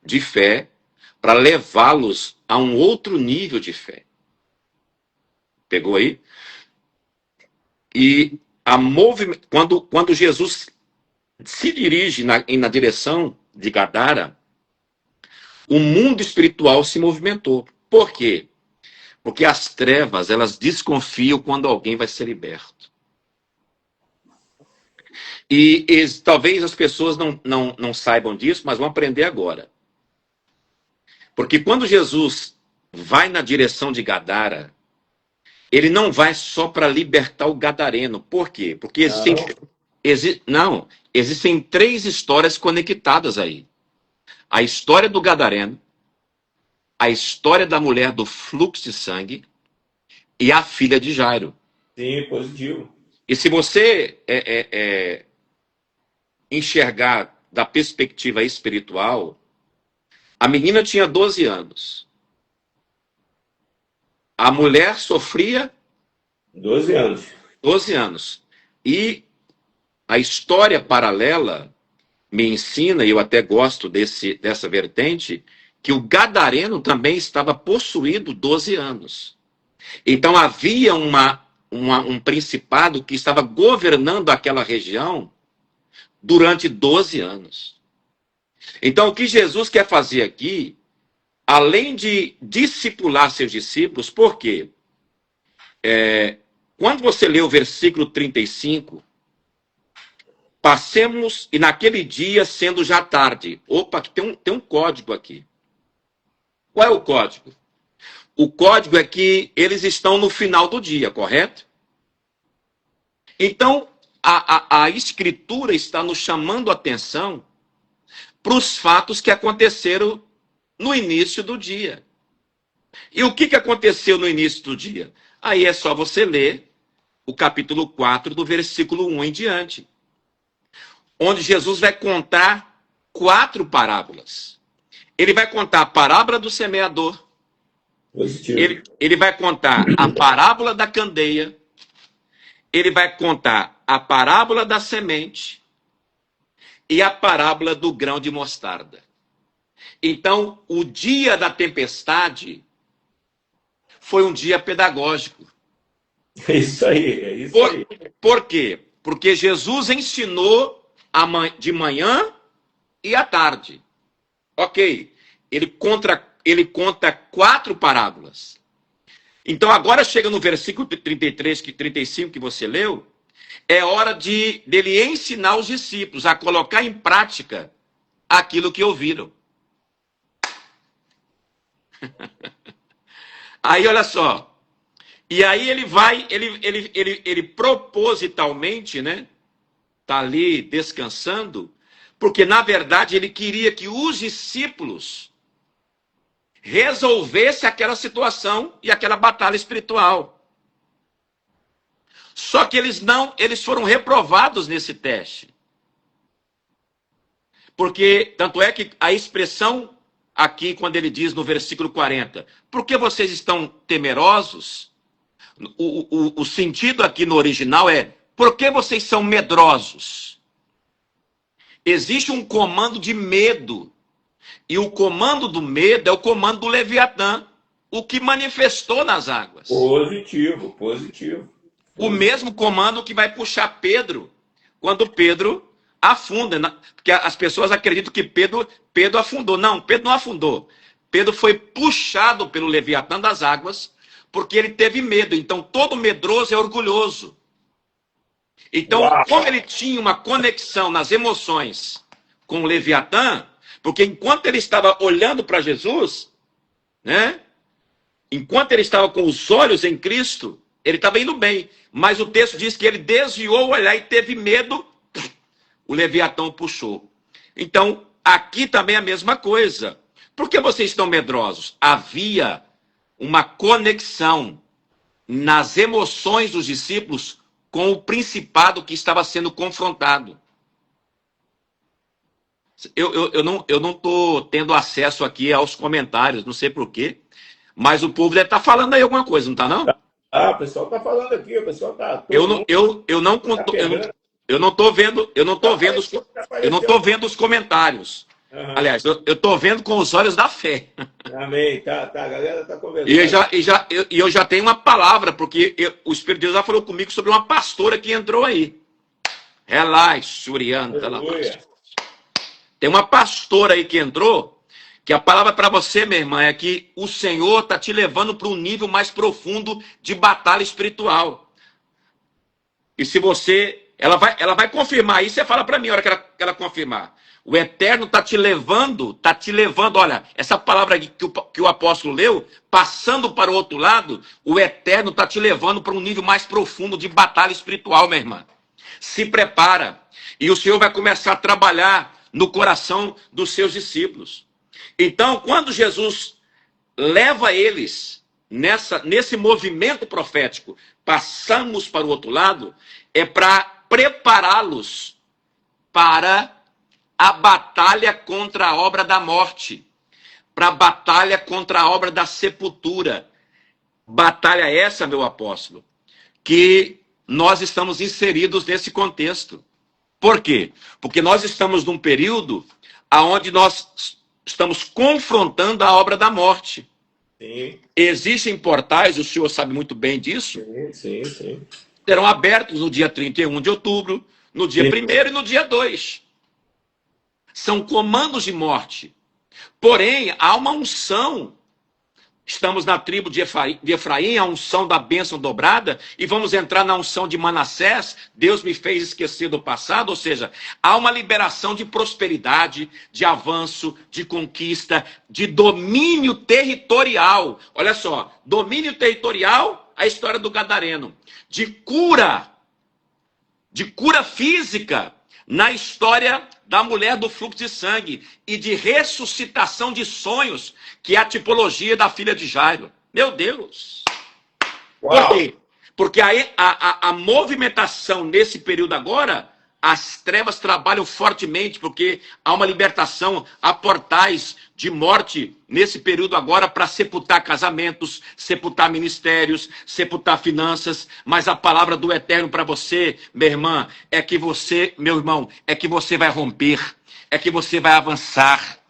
de fé, para levá-los a um outro nível de fé. Pegou aí? E quando Jesus se dirige na direção de Gadara, o mundo espiritual se movimentou. Por quê? Porque as trevas, elas desconfiam quando alguém vai ser liberto. E talvez as pessoas não saibam disso, mas vão aprender agora. Porque quando Jesus vai na direção de Gadara, ele não vai só para libertar o gadareno. Por quê? Porque existem 3 histórias conectadas aí. A história do gadareno, a história da mulher do fluxo de sangue e a filha de Jairo. Sim, positivo. E se você enxergar da perspectiva espiritual, a menina tinha 12 anos. A mulher sofria 12 anos. 12 anos. E a história paralela me ensina, e eu até gosto dessa vertente, que o gadareno também estava possuído 12 anos. Então havia um principado que estava governando aquela região durante 12 anos. Então o que Jesus quer fazer aqui, além de discipular seus discípulos, por quê? Quando você lê o versículo 35, passemos, e naquele dia, sendo já tarde. Opa, tem um código aqui. Qual é o código? O código é que eles estão no final do dia, correto? Então, a Escritura está nos chamando a atenção para os fatos que aconteceram no início do dia. E o que aconteceu no início do dia? Aí é só você ler o capítulo 4, do versículo 1 em diante, onde Jesus vai contar 4 parábolas. Ele vai contar a parábola do semeador, ele vai contar a parábola da candeia, ele vai contar a parábola da semente e a parábola do grão de mostarda. Então, o dia da tempestade foi um dia pedagógico. É isso aí, aí. Por quê? Porque Jesus ensinou de manhã e à tarde. Ok, ele contra ele conta 4 parábolas. Então agora chega no versículo 33, 35 que você leu, é hora dele ensinar os discípulos a colocar em prática aquilo que ouviram. Aí olha só, e aí ele propositalmente, né, tá ali descansando, porque na verdade ele queria que os discípulos resolvessem aquela situação e aquela batalha espiritual. Só que eles foram reprovados nesse teste. Porque, tanto é que a expressão aqui, quando ele diz no versículo 40, por que vocês estão temerosos? O sentido aqui no original é, por que vocês são medrosos? Existe um comando de medo. E o comando do medo é o comando do Leviatã, o que manifestou nas águas. Positivo, positivo. O mesmo comando que vai puxar Pedro, quando Pedro afunda. Porque as pessoas acreditam que Pedro afundou. Não, Pedro não afundou. Pedro foi puxado pelo Leviatã das águas, porque ele teve medo. Então, todo medroso é orgulhoso. Então, como ele tinha uma conexão nas emoções com o Leviatã, porque enquanto ele estava olhando para Jesus, né? Enquanto ele estava com os olhos em Cristo, ele estava indo bem. Mas o texto diz que ele desviou o olhar e teve medo, o Leviatã puxou. Então, aqui também é a mesma coisa. Por que vocês estão medrosos? Havia uma conexão nas emoções dos discípulos com o principado que estava sendo confrontado. Eu não estou tendo acesso aqui aos comentários, não sei porquê, mas o povo deve estar falando aí alguma coisa, não está não? Ah, o pessoal está falando aqui, o pessoal está... Eu não estou vendo, eu não estou vendo os comentários. Uhum. Aliás, eu estou vendo com os olhos da fé. Amém, tá, a galera está conversando. E eu já tenho uma palavra, porque o Espírito de Deus já falou comigo sobre uma pastora que entrou aí. Relaxa, Surianta. Tem uma pastora aí que entrou, que a palavra para você, minha irmã, é que o Senhor está te levando para um nível mais profundo de batalha espiritual. E se você... Ela vai confirmar isso, você fala para mim a hora que ela confirmar. O Eterno está te levando, olha, essa palavra que o apóstolo leu, passando para o outro lado, o Eterno está te levando para um nível mais profundo de batalha espiritual, minha irmã. Se prepara. E o Senhor vai começar a trabalhar no coração dos seus discípulos. Então, quando Jesus leva eles nesse movimento profético, passamos para o outro lado, é para prepará-los para a batalha contra a obra da morte, para a batalha contra a obra da sepultura. Batalha essa, meu apóstolo, que nós estamos inseridos nesse contexto. Por quê? Porque nós estamos num período onde nós estamos confrontando a obra da morte. Sim. Existem portais, o senhor sabe muito bem disso, Sim. serão abertos no dia 31 de outubro, no dia 1º e no dia 2. São comandos de morte. Porém, há uma unção. Estamos na tribo de Efraim, a unção da bênção dobrada, e vamos entrar na unção de Manassés. Deus me fez esquecer do passado, ou seja, há uma liberação de prosperidade, de avanço, de conquista, de domínio territorial. Olha só, domínio territorial, a história do Gadareno. De cura física, na história da mulher do fluxo de sangue, e de ressuscitação de sonhos, que é a tipologia da filha de Jairo. Meu Deus! Uau. Por quê? Porque aí a movimentação nesse período agora, as trevas trabalham fortemente, porque há uma libertação, há portais de morte nesse período agora para sepultar casamentos, sepultar ministérios, sepultar finanças. Mas a palavra do Eterno para você, minha irmã, é que você, meu irmão, é que você vai romper, é que você vai avançar.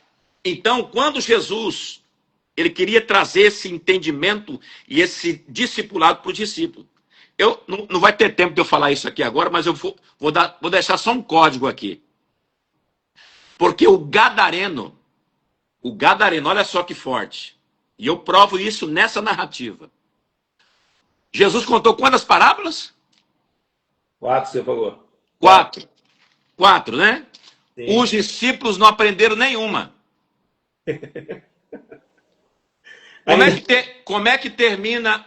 Então, quando Jesus, ele queria trazer esse entendimento e esse discipulado para o discípulo. Não vai ter tempo de eu falar isso aqui agora, mas eu vou deixar só um código aqui. Porque o Gadareno, O gadareno, olha só que forte. E eu provo isso nessa narrativa. Jesus contou quantas parábolas? 4, você falou. 4. 4. 4, né? Os Sim. discípulos não aprenderam nenhuma. Aí, Como é que termina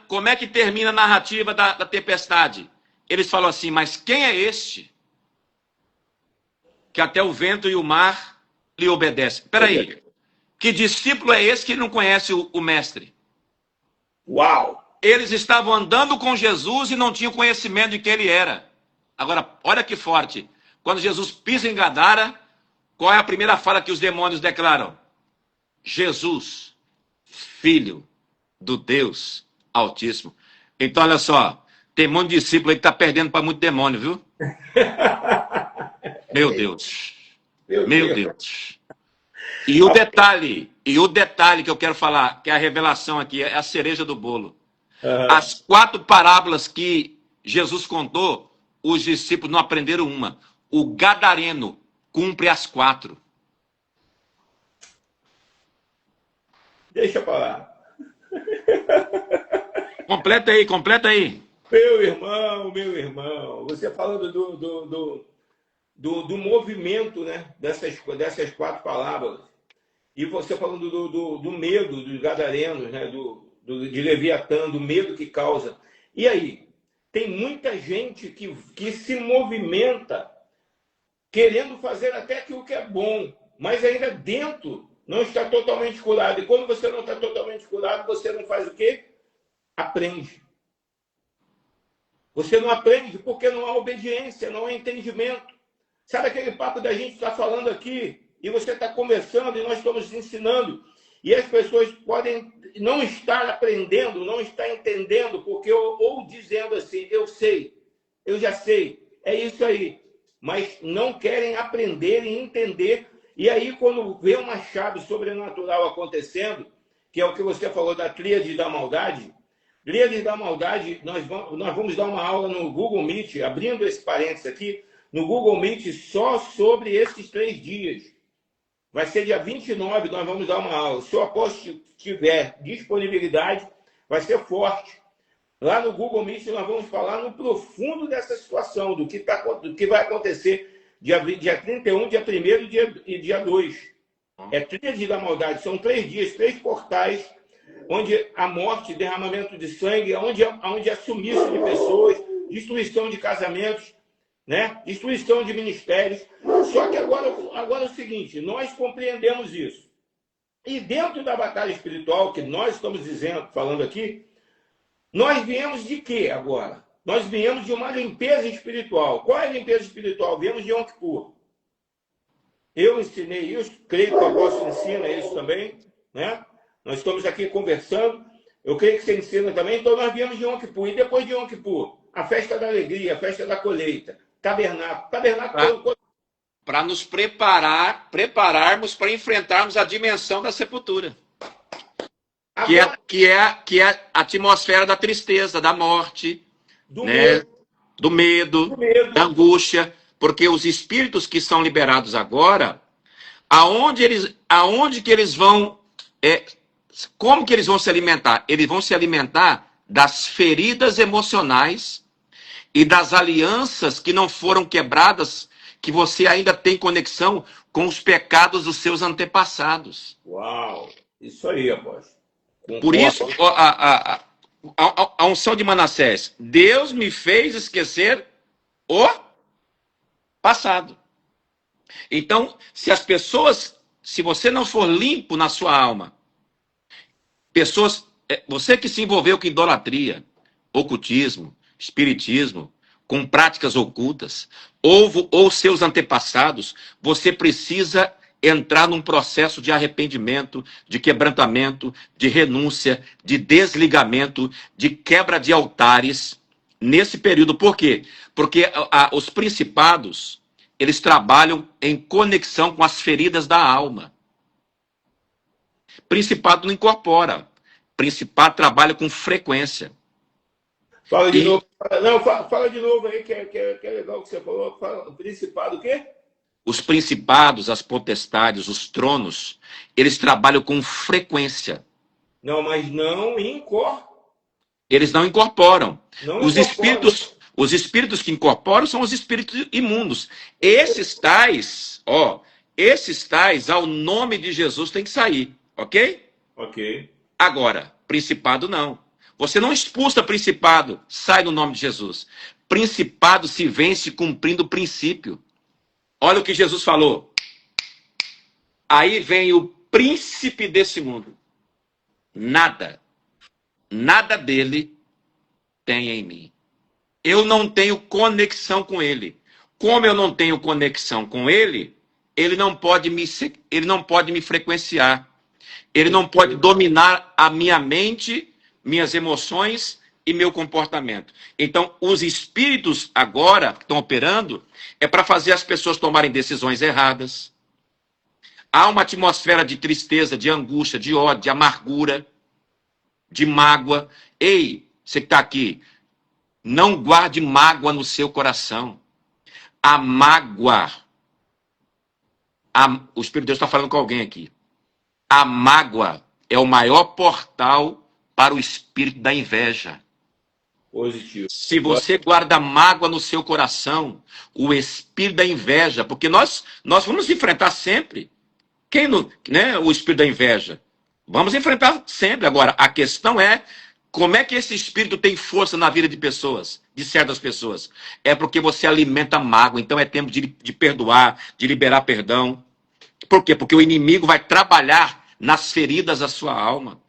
a narrativa da tempestade? Eles falam assim, mas quem é este que até o vento e o mar lhe obedecem? Espera aí, que discípulo é esse que não conhece o mestre? uau! Eles estavam andando com Jesus e não tinham conhecimento de quem ele era. Agora, olha que forte. Quando Jesus pisa em Gadara, qual é a primeira fala que os demônios declaram? Jesus, filho do Deus Altíssimo. Então, olha só, tem muito discípulo aí que está perdendo para muito demônio, viu? Meu Deus. Meu Meu Deus. Deus. E o detalhe que eu quero falar, que é a revelação aqui, é a cereja do bolo. Aham. As 4 parábolas que Jesus contou, os discípulos não aprenderam uma. O gadareno cumpre as 4. Deixa pra lá. Completa aí. Meu irmão, você falando do movimento, né, dessas 4 palavras, e você falando do medo dos gadarenos, né, de Leviatã, do medo que causa. E aí, tem muita gente que se movimenta querendo fazer até aquilo que é bom, mas ainda dentro não está totalmente curado. E quando você não está totalmente curado, você não faz o quê? Aprende. Você não aprende porque não há obediência, não há entendimento. Sabe aquele papo da gente estar falando aqui e você está conversando e nós estamos ensinando e as pessoas podem não estar aprendendo, não estar entendendo, porque ou dizendo assim, eu sei, eu já sei, é isso aí, mas não querem aprender e entender. E aí, quando vê uma chave sobrenatural acontecendo, que é o que você falou da tríade da maldade, Tríade da maldade, nós vamos dar uma aula no Google Meet, abrindo esse parênteses aqui, no Google Meet só sobre esses 3 dias. Vai ser dia 29, nós vamos dar uma aula. Se o apóstolo tiver disponibilidade, vai ser forte. Lá no Google Meet nós vamos falar no profundo dessa situação, do que vai acontecer dia 31, dia 1º e dia 2. É tríade da maldade, são 3 dias, 3 portais, onde a morte, derramamento de sangue, onde há sumiço de pessoas, destruição de casamentos, né? Destruição de ministérios. Só que agora é o seguinte, nós compreendemos isso. E dentro da batalha espiritual que nós estamos falando aqui, nós viemos de quê agora? Nós viemos de uma limpeza espiritual. Qual é a limpeza espiritual? Viemos de Yom Kippur. Eu ensinei isso, creio que o apóstolo ensina isso também, né? Nós estamos aqui conversando, eu creio que você ensina também, então nós viemos de Yom Kippur. E depois de Yom Kippur, a festa da alegria, a festa da colheita, tabernáculo. Para nos prepararmos para enfrentarmos a dimensão da sepultura. Que é a atmosfera da tristeza, da morte, do né? medo, do medo, da angústia. Porque os espíritos que são liberados agora, aonde que eles vão... como que eles vão se alimentar? Eles vão se alimentar das feridas emocionais e das alianças que não foram quebradas, que você ainda tem conexão com os pecados dos seus antepassados. Uau! Isso aí, apóstolo. Por isso, a unção de Manassés, Deus me fez esquecer o passado. Então, se você não for limpo na sua alma, você que se envolveu com idolatria, ocultismo, espiritismo, com práticas ocultas, ou seus antepassados, você precisa entrar num processo de arrependimento, de quebrantamento, de renúncia, de desligamento, de quebra de altares nesse período. Por quê? Porque os principados, eles trabalham em conexão com as feridas da alma. Principado não incorpora. Principado trabalha com frequência. Fala de novo. Não, fala de novo aí, que é legal o que você falou. Fala, principado o quê? Os principados, as potestades, os tronos, eles trabalham com frequência. Não, mas Eles não incorporam. não Os incorporam. espíritos que incorporam são os espíritos imundos. Esses tais, ao nome de Jesus, tem que sair, ok? Ok. Agora, principado não. Você não expulsa principado, sai no nome de Jesus. Principado se vence cumprindo o princípio. Olha o que Jesus falou. Aí vem o príncipe desse mundo. Nada dele tem em mim. Eu não tenho conexão com ele. Como eu não tenho conexão com ele, ele não pode me frequenciar. Ele não pode dominar a minha mente, minhas emoções e meu comportamento. Então, os espíritos agora que estão operando é para fazer as pessoas tomarem decisões erradas. Há uma atmosfera de tristeza, de angústia, de ódio, de amargura, de mágoa. Ei, você que está aqui, não guarde mágoa no seu coração. A mágoa, o Espírito de Deus está falando com alguém aqui. A mágoa é o maior portal para o espírito da inveja. Positivo. Se você guarda mágoa no seu coração, o espírito da inveja, porque nós vamos enfrentar sempre. Quem não, né, o espírito da inveja? Vamos enfrentar sempre. Agora, a questão é como é que esse espírito tem força na vida de pessoas, de certas pessoas? É porque você alimenta mágoa. Então é tempo de perdoar, de liberar perdão. Por quê? Porque o inimigo vai trabalhar nas feridas da sua alma,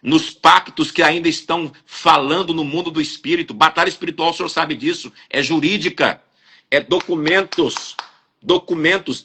nos pactos que ainda estão falando no mundo do espírito. Batalha espiritual, o senhor sabe disso, é jurídica, é documentos.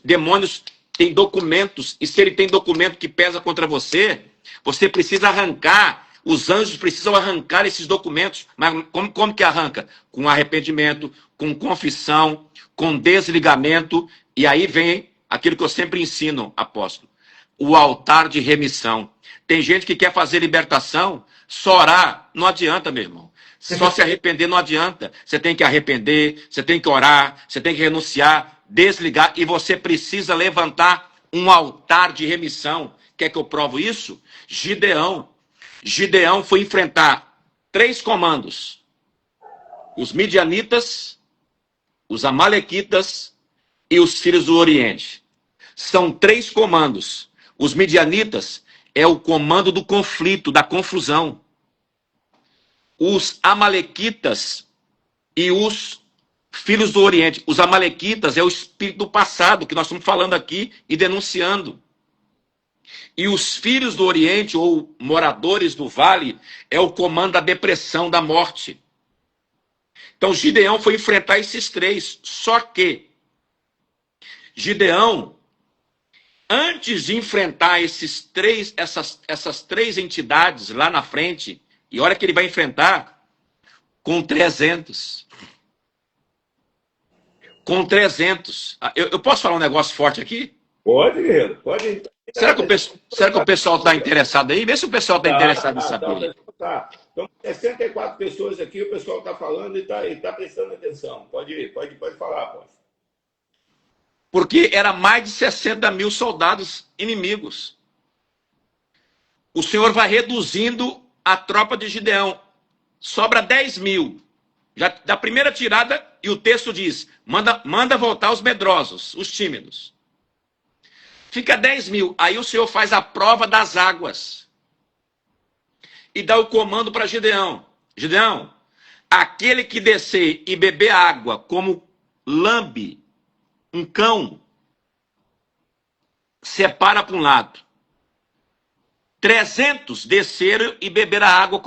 Demônios têm documentos, e se ele tem documento que pesa contra você, você precisa arrancar. Os anjos precisam arrancar esses documentos. Mas como que arranca? Com arrependimento, com confissão, com desligamento. E aí vem aquilo que eu sempre ensino, apóstolo. O altar de remissão. Tem gente que quer fazer libertação, só orar. Não adianta, meu irmão. Só se arrepender não adianta. Você tem que arrepender, você tem que orar, você tem que renunciar, desligar. E você precisa levantar um altar de remissão. Quer que eu provo isso? Gideão foi enfrentar 3 comandos: os midianitas, os amalequitas e os filhos do Oriente. São 3 comandos. Os midianitas é o comando do conflito, da confusão. Os amalequitas e os filhos do Oriente. Os amalequitas é o espírito do passado, que nós estamos falando aqui e denunciando. E os filhos do Oriente, ou moradores do vale, é o comando da depressão, da morte. Então Gideão foi enfrentar esses 3. Só que Gideão, antes de enfrentar essas três entidades lá na frente, e olha que ele vai enfrentar com 300. Com 300. Eu posso falar um negócio forte aqui? Pode, guerreiro, pode. Será que o pessoal está interessado aí? Vê se o pessoal está interessado em saber. Tá. Então, 64 pessoas aqui, o pessoal está falando e está prestando atenção. Pode falar, apóstolo. Porque era mais de 60 mil soldados inimigos. O Senhor vai reduzindo a tropa de Gideão. Sobra 10 mil. Já da primeira tirada, e o texto diz, manda voltar os medrosos, os tímidos. Fica 10 mil. Aí o Senhor faz a prova das águas. E dá o comando para Gideão. Gideão, aquele que descer e beber água como lambe um cão, separa para um lado. 300 desceram e beberam a água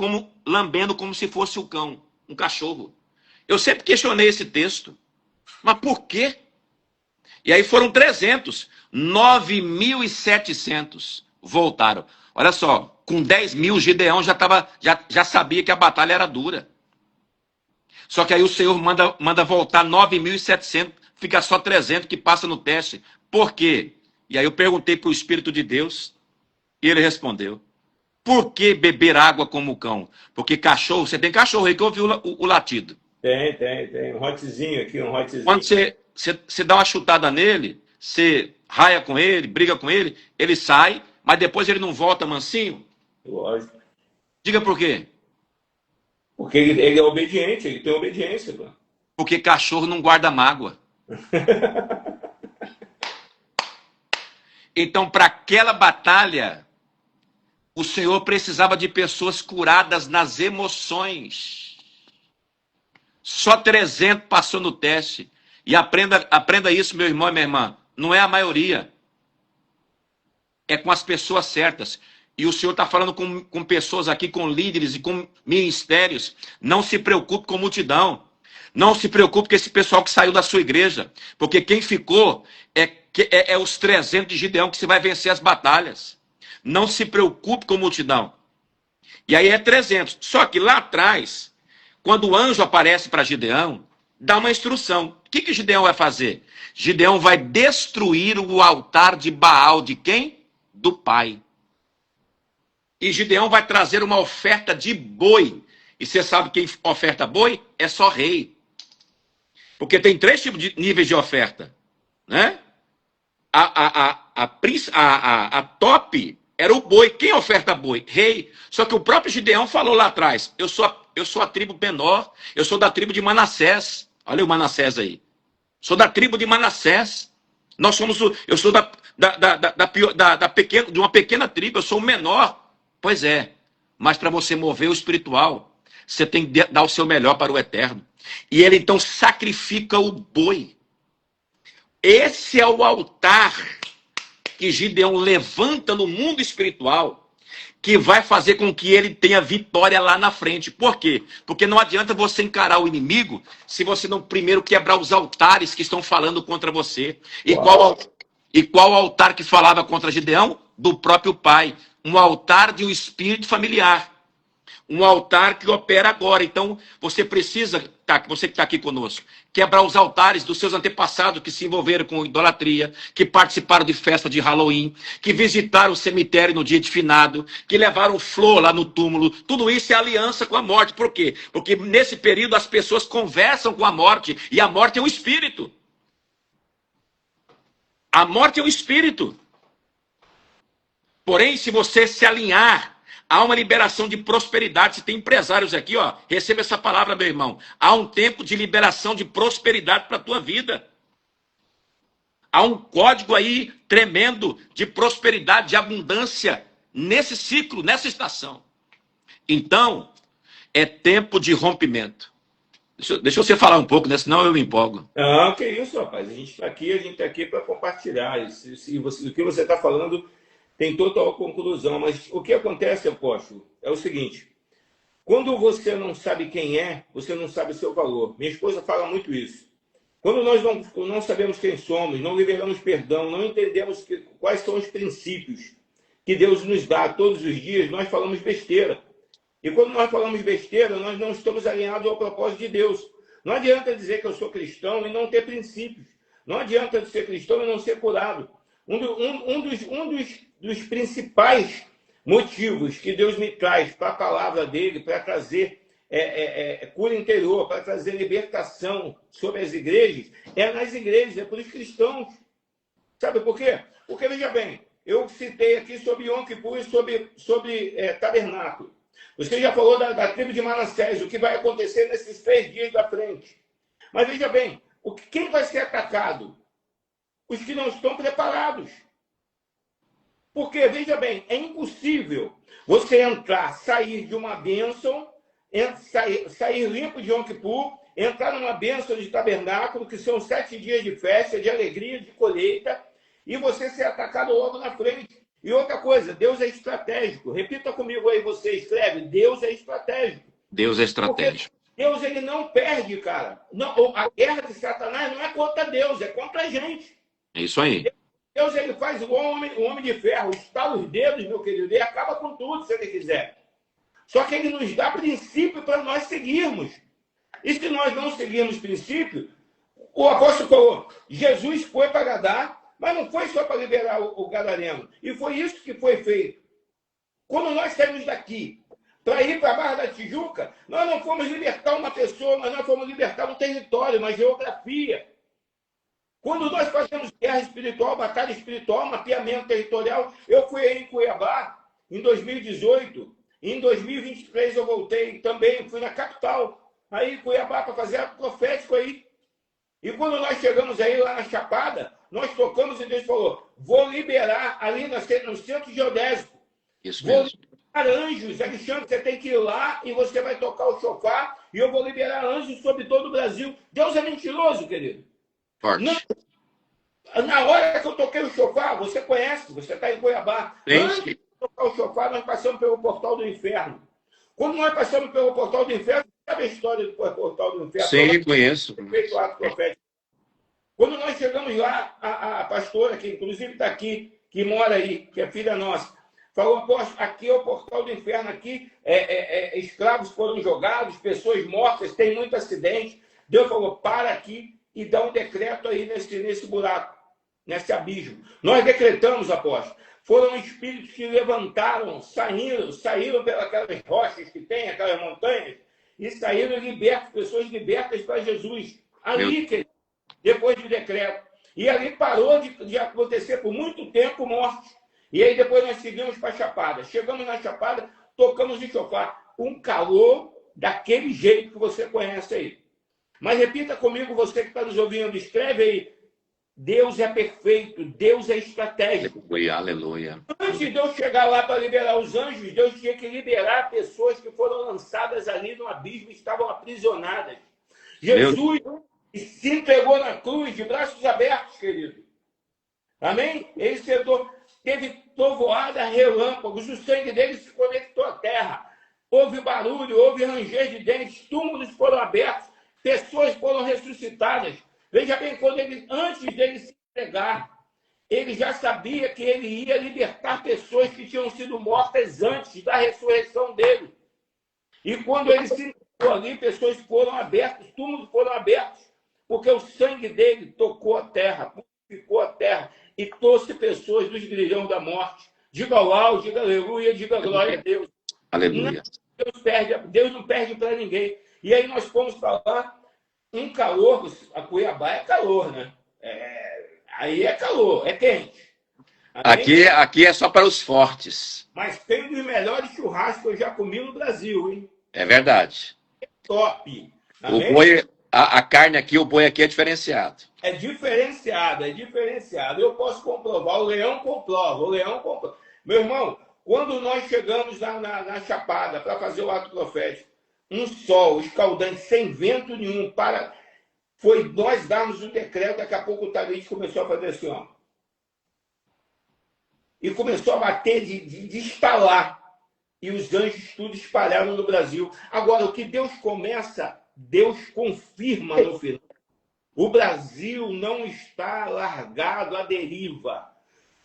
lambendo como se fosse o cão, um cachorro. Eu sempre questionei esse texto. Mas por quê? E aí foram 300. 9.700 voltaram. Olha só, com 10 mil, Gideão já sabia que a batalha era dura. Só que aí o Senhor manda voltar 9.700, fica só 300 que passa no teste. Por quê? E aí eu perguntei para o Espírito de Deus, e ele respondeu. Por que beber água como o cão? Porque cachorro, você tem cachorro aí que ouviu o latido. Tem. Um hotzinho aqui, um hotzinho. Quando você dá uma chutada nele, você raia com ele, briga com ele, ele sai, mas depois ele não volta mansinho? Lógico. Diga por quê? Porque ele é obediente, ele tem obediência, pô. Porque cachorro não guarda mágoa. Então, para aquela batalha, o Senhor precisava de pessoas curadas nas emoções. Só 300 passou no teste. E aprenda isso, meu irmão e minha irmã. Não é a maioria. É com as pessoas certas. E o Senhor está falando com pessoas aqui, com líderes e com ministérios. Não se preocupe com multidão. Não se preocupe com esse pessoal que saiu da sua igreja. Porque quem ficou é os 300 de Gideão que você vai vencer as batalhas. Não se preocupe com multidão. E aí é 300. Só que lá atrás, quando o anjo aparece para Gideão, dá uma instrução. O que Gideão vai fazer? Gideão vai destruir o altar de Baal de quem? Do pai. E Gideão vai trazer uma oferta de boi. E você sabe quem oferta boi? É só rei. Porque tem 3 tipos de níveis de oferta. Né? A top era o boi. Quem oferta boi? Rei. Só que o próprio Gideão falou lá atrás, eu sou a tribo menor, eu sou da tribo de Manassés. Olha o Manassés aí. Sou da tribo de Manassés. Eu sou de uma pequena tribo, eu sou o menor. Pois é, mas para você mover o espiritual, você tem que dar o seu melhor para o eterno. E ele então sacrifica o boi. Esse é o altar que Gideão levanta no mundo espiritual, que vai fazer com que ele tenha vitória lá na frente. Por quê? Porque não adianta você encarar o inimigo se você não primeiro quebrar os altares que estão falando contra você. E qual altar que falava contra Gideão? Do próprio pai. Um altar de um espírito familiar. Um altar que opera agora. Então, você precisa, você que está aqui conosco, quebrar os altares dos seus antepassados que se envolveram com idolatria, que participaram de festa de Halloween, que visitaram o cemitério no dia de finado, que levaram flor lá no túmulo. Tudo isso é aliança com a morte. Por quê? Porque nesse período as pessoas conversam com a morte, e a morte é um espírito. A morte é um espírito. Porém, se você se alinhar, há uma liberação de prosperidade. Se tem empresários aqui, ó, receba essa palavra, meu irmão. Há um tempo de liberação de prosperidade para a tua vida. Há um código aí tremendo de prosperidade, de abundância nesse ciclo, nessa estação. Então, é tempo de rompimento. Deixa você falar um pouco, né? Senão eu me empolgo. Não, que isso, rapaz. A gente está aqui para compartilhar. O que você está falando tem total conclusão. Mas o que acontece, apóstolo, é o seguinte. Quando você não sabe quem é, você não sabe o seu valor. Minha esposa fala muito isso. Quando nós não sabemos quem somos, não liberamos perdão, não entendemos quais são os princípios que Deus nos dá todos os dias, nós falamos besteira. E quando nós falamos besteira, nós não estamos alinhados ao propósito de Deus. Não adianta dizer que eu sou cristão e não ter princípios. Não adianta ser cristão e não ser curado. Um dos principais motivos que Deus me traz para a palavra dele, para trazer cura interior, para trazer libertação sobre as igrejas, é nas igrejas, é pelos cristãos. Sabe por quê? Porque, veja bem, eu citei aqui sobre Yom Kippur e sobre tabernáculo. Você já falou da tribo de Manassés, o que vai acontecer nesses 3 dias da frente. Mas veja bem, quem vai ser atacado? Os que não estão preparados. Porque, veja bem, é impossível você sair de uma bênção, sair limpo de Yom Kippur, entrar numa bênção de tabernáculo, que são 7 dias de festa, de alegria, de colheita, e você ser atacado logo na frente. E outra coisa, Deus é estratégico. Repita comigo aí, você escreve, Deus é estratégico. Deus é estratégico. Porque Deus, ele não perde, cara. Não, a guerra de Satanás não é contra Deus, é contra a gente. É isso aí. Deus, ele faz o homem de ferro, estala os dedos, meu querido, e acaba com tudo, se ele quiser. Só que ele nos dá princípio para nós seguirmos. E se nós não seguirmos princípio, o apóstolo falou, Jesus foi para Gadá, mas não foi só para liberar o gadareno. E foi isso que foi feito. Quando nós saímos daqui para ir para a Barra da Tijuca, nós não fomos libertar uma pessoa, mas nós fomos libertar um território, uma geografia. Quando nós fazemos guerra espiritual, batalha espiritual, mapeamento territorial. Eu fui aí em Cuiabá em 2018. Em 2023 eu voltei também, fui na capital, aí em Cuiabá, para fazer ato profético aí. E quando nós chegamos aí lá na Chapada, nós tocamos e Deus falou, vou liberar ali no centro geodésico. Isso Vou mesmo. liberar anjos. Alexandre, você tem que ir lá e você vai tocar o chofar e eu vou liberar anjos sobre todo o Brasil. Deus é mentiroso, querido. Não, Forte. na hora que eu toquei o chofar, você conhece, você está em Cuiabá. Antes de tocar o chofar, nós passamos pelo portal do inferno. Quando nós passamos pelo portal do inferno, sabe a história do portal do inferno? Sim, conheço. Feito o ato profético. Quando nós chegamos lá, a pastora, que inclusive está aqui, que mora aí, que é filha nossa, falou, apóstolo, aqui é o portal do inferno, aqui escravos foram jogados, pessoas mortas, tem muito acidente. Deus falou, para aqui e dá um decreto aí nesse buraco, nesse abismo. Nós decretamos, apóstolo, foram espíritos que levantaram, saíram pelas rochas que tem, aquelas montanhas, e saíram libertos, pessoas libertas para Jesus. Ali, querido, depois do decreto. E ali parou de acontecer por muito tempo morte. E aí depois nós seguimos para a Chapada. Chegamos na Chapada, tocamos em chofar. Um calor daquele jeito que você conhece aí. Mas repita comigo, você que está nos ouvindo, escreve aí. Deus é perfeito, Deus é estratégico. Aleluia, aleluia. Antes de Deus chegar lá para liberar os anjos, Deus tinha que liberar pessoas que foram lançadas ali no abismo e estavam aprisionadas. Jesus se entregou na cruz de braços abertos, querido. Amém? Ele teve trovoada, relâmpagos, o sangue dele se conectou à terra. Houve barulho, houve ranger de dentes, túmulos foram abertos, pessoas foram ressuscitadas. Veja bem, antes dele se entregar, ele já sabia que ele ia libertar pessoas que tinham sido mortas antes da ressurreição dele. E quando ele se entregou ali, pessoas foram abertas, túmulos foram abertos, porque o sangue dele tocou a terra, purificou a terra e trouxe pessoas dos grilhões da morte. Diga uau, diga aleluia, diga glória a Deus. Aleluia. Deus não perde para ninguém. E aí nós fomos para lá, um calor, a Cuiabá é calor, né? Aí é calor, é quente. Aqui é só para os fortes. Mas tem um dos melhores churrascos que eu já comi no Brasil, hein? É verdade. Top. O boi, a carne aqui, o boi aqui é diferenciado. É diferenciado, é diferenciado. Eu posso comprovar, o leão comprova. Meu irmão, quando nós chegamos na Chapada para fazer o ato profético, um sol escaldante, sem vento nenhum, foi nós darmos o decreto, daqui a pouco o Thalys começou a fazer assim, ó. E começou a bater de estalar. E os anjos tudo espalharam no Brasil. Agora, o que Deus começa, Deus confirma no final. O Brasil não está largado à deriva.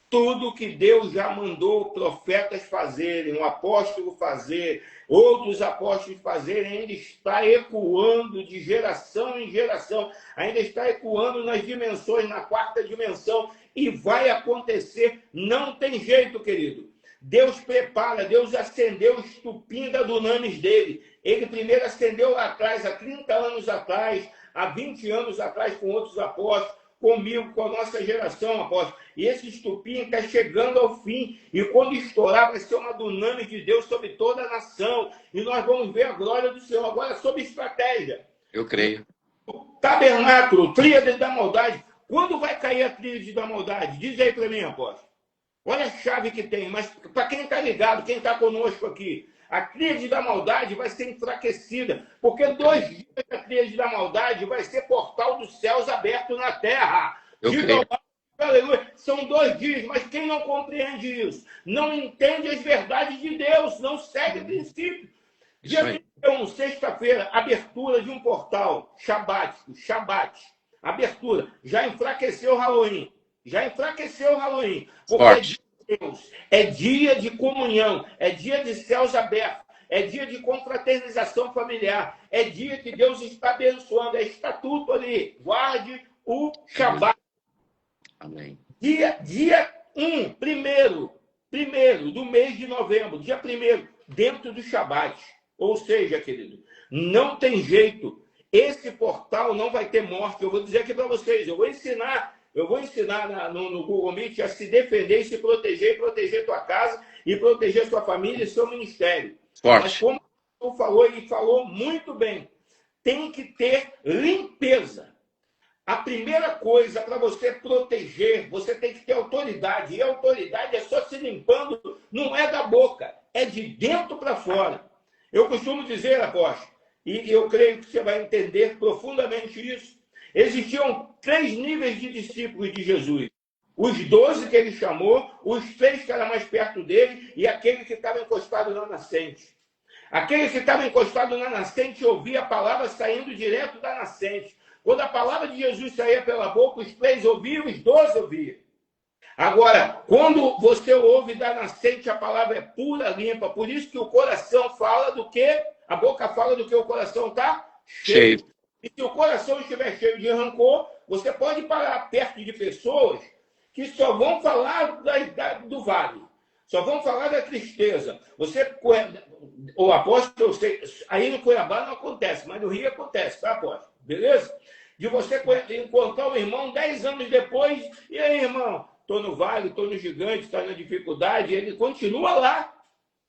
Tudo que Deus já mandou profetas fazerem, um apóstolo fazer, outros apóstolos fazerem, ainda está ecoando de geração em geração, ainda está ecoando nas dimensões, na quarta dimensão, e vai acontecer, não tem jeito, querido. Deus prepara, Deus acendeu o estupim da dunamis dele. Ele primeiro acendeu lá atrás, há 30 anos atrás, há 20 anos atrás, com outros apóstolos, comigo, com a nossa geração, apóstolo. E esse estupim está chegando ao fim. E quando estourar, vai ser uma dunamis de Deus sobre toda a nação. E nós vamos ver a glória do Senhor. Agora, sobre estratégia. Eu creio. O tabernáculo, tríade da maldade. Quando vai cair a tríade da maldade? Diz aí para mim, apóstolo. Olha a chave que tem. Mas para quem está ligado, quem está conosco aqui, a tríade da maldade vai ser enfraquecida, porque 2 dias da tríade da maldade vai ser portal dos céus aberto na terra. Aleluia. São 2 dias, mas quem não compreende isso? Não entende as verdades de Deus, não segue o princípio. Dia 31, sexta-feira, abertura de um portal, Shabat, abertura. Já enfraqueceu o Halloween. Porque Deus, é dia de comunhão, é dia de céus abertos, é dia de confraternização familiar, é dia que Deus está abençoando, é estatuto ali. Guarde o Shabat. Amém. Dia 1, primeiro do mês de novembro, dia 1º, dentro do Shabat. Ou seja, querido, não tem jeito. Esse portal não vai ter morte. Eu vou dizer aqui para vocês, eu vou ensinar Eu vou ensinar no Google Meet a se defender e se proteger, e proteger tua casa, e proteger sua família e seu ministério. Mas Forte. como tu falou, e falou muito bem, tem que ter limpeza. A primeira coisa para você proteger, você tem que ter autoridade. E a autoridade é só se limpando, não é da boca, é de dentro para fora. Eu costumo dizer, apóstolo, e eu creio que você vai entender profundamente isso. Existiam 3 níveis de discípulos de Jesus. Os 12 que ele chamou, os 3 que eram mais perto dele e aquele que estava encostado na nascente. Aquele que estava encostado na nascente ouvia a palavra saindo direto da nascente. Quando a palavra de Jesus saía pela boca, os 3 ouviam, os 12 ouviam. Agora, quando você ouve da nascente, a palavra é pura, limpa. Por isso que o coração fala do que? A boca fala do que o coração está cheio. E se o coração estiver cheio de rancor, você pode parar perto de pessoas que só vão falar do vale. Só vão falar da tristeza. O apóstolo, aí no Cuiabá não acontece, mas no Rio acontece, tá, apóstolo? Beleza? De você encontrar um irmão 10 anos depois, e aí, irmão? Estou no vale, estou no gigante, está na dificuldade, ele continua lá.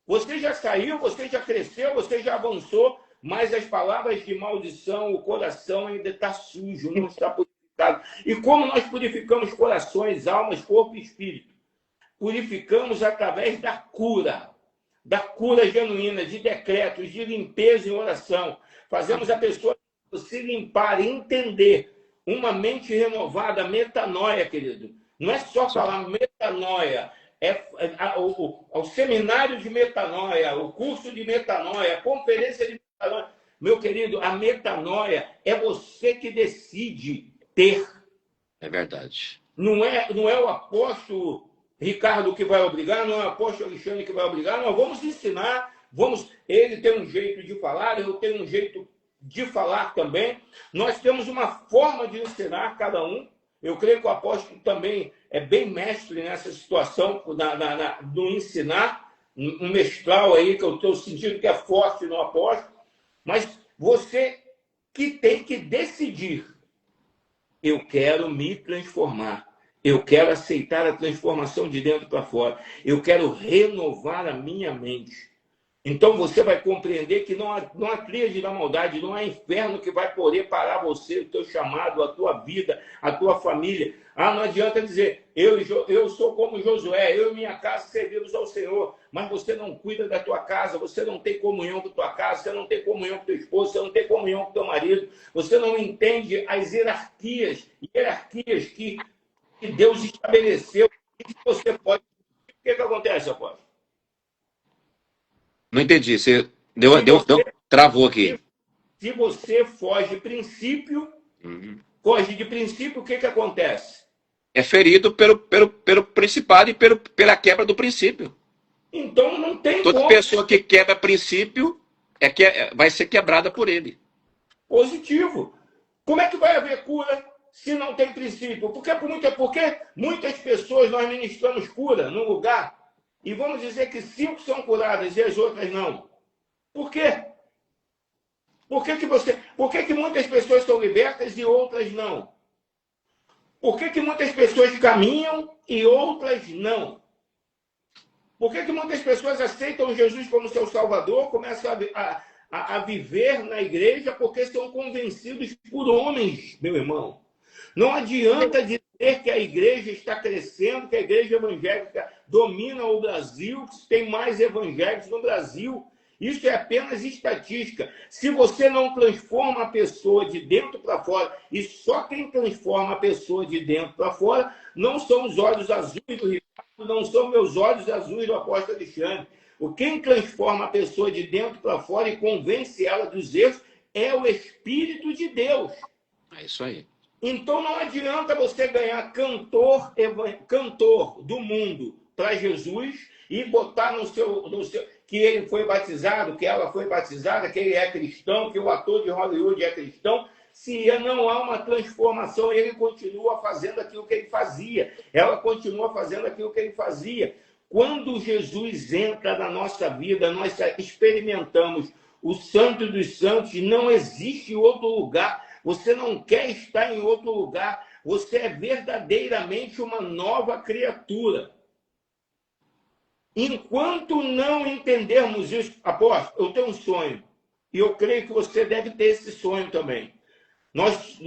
Você já saiu, você já cresceu, você já avançou, mas as palavras de maldição, o coração ainda está sujo, não está purificado. E como nós purificamos corações, almas, corpo e espírito? Purificamos através da cura genuína, de decretos, de limpeza em oração. Fazemos a pessoa se limpar e entender. Uma mente renovada, metanoia, querido. Não é só falar metanoia, o seminário de metanoia, o curso de metanoia, a conferência de metanoia. Meu querido, a metanoia é você que decide ter. É verdade. Não é o apóstolo Ricardo que vai obrigar, não é o apóstolo Alexandre que vai obrigar, nós vamos ensinar, ele tem um jeito de falar, eu tenho um jeito de falar também. Nós temos uma forma de ensinar cada um. Eu creio que o apóstolo também é bem mestre nessa situação do ensinar, um mestral aí, que eu estou sentindo que é forte no apóstolo, mas você que tem que decidir. Eu quero me transformar. Eu quero aceitar a transformação de dentro para fora. Eu quero renovar a minha mente. Então você vai compreender que não há tríade da maldade, não há inferno que vai poder parar você, o teu chamado, a tua vida, a tua família. Não adianta dizer, eu sou como Josué, eu e minha casa servimos ao Senhor, mas você não cuida da tua casa, você não tem comunhão com a tua casa, você não tem comunhão com teu esposo, você não tem comunhão com teu marido, você não entende as hierarquias que Deus estabeleceu e que você pode. O que acontece, apóstolo? Não entendi. Você travou aqui. Se você foge de princípio, o que acontece? É ferido pelo principado e pela quebra do princípio. Então não tem Toda pessoa que quebra princípio vai ser quebrada por ele. Positivo. Como é que vai haver cura se não tem princípio? Porque muitas pessoas nós ministramos cura num lugar e vamos dizer que 5 são curadas e as outras não. Por quê? Por que muitas pessoas são libertas e outras não? Por que muitas pessoas caminham e outras não? Por que muitas pessoas aceitam Jesus como seu Salvador, começam a viver na igreja porque são convencidos por homens, meu irmão? Não adianta dizer que a igreja está crescendo, que a igreja evangélica domina o Brasil, que tem mais evangélicos no Brasil. Isso é apenas estatística. Se você não transforma a pessoa de dentro para fora, e só quem transforma a pessoa de dentro para fora, não são os olhos azuis do Ricardo, não são meus olhos azuis do apóstolo Alexandre. Quem transforma a pessoa de dentro para fora e convence ela dos erros é o Espírito de Deus. É isso aí. Então não adianta você ganhar cantor do mundo para Jesus e botar no seu que ele foi batizado, que ela foi batizada, que ele é cristão, que o ator de Hollywood é cristão, se não há uma transformação, ele continua fazendo aquilo que ele fazia, ela continua fazendo aquilo que ele fazia. Quando Jesus entra na nossa vida, nós experimentamos o Santo dos Santos, não existe outro lugar. Você não quer estar em outro lugar. Você é verdadeiramente uma nova criatura. Enquanto não entendermos isso, apóstolo, eu tenho um sonho. E eu creio que você deve ter esse sonho também. Nós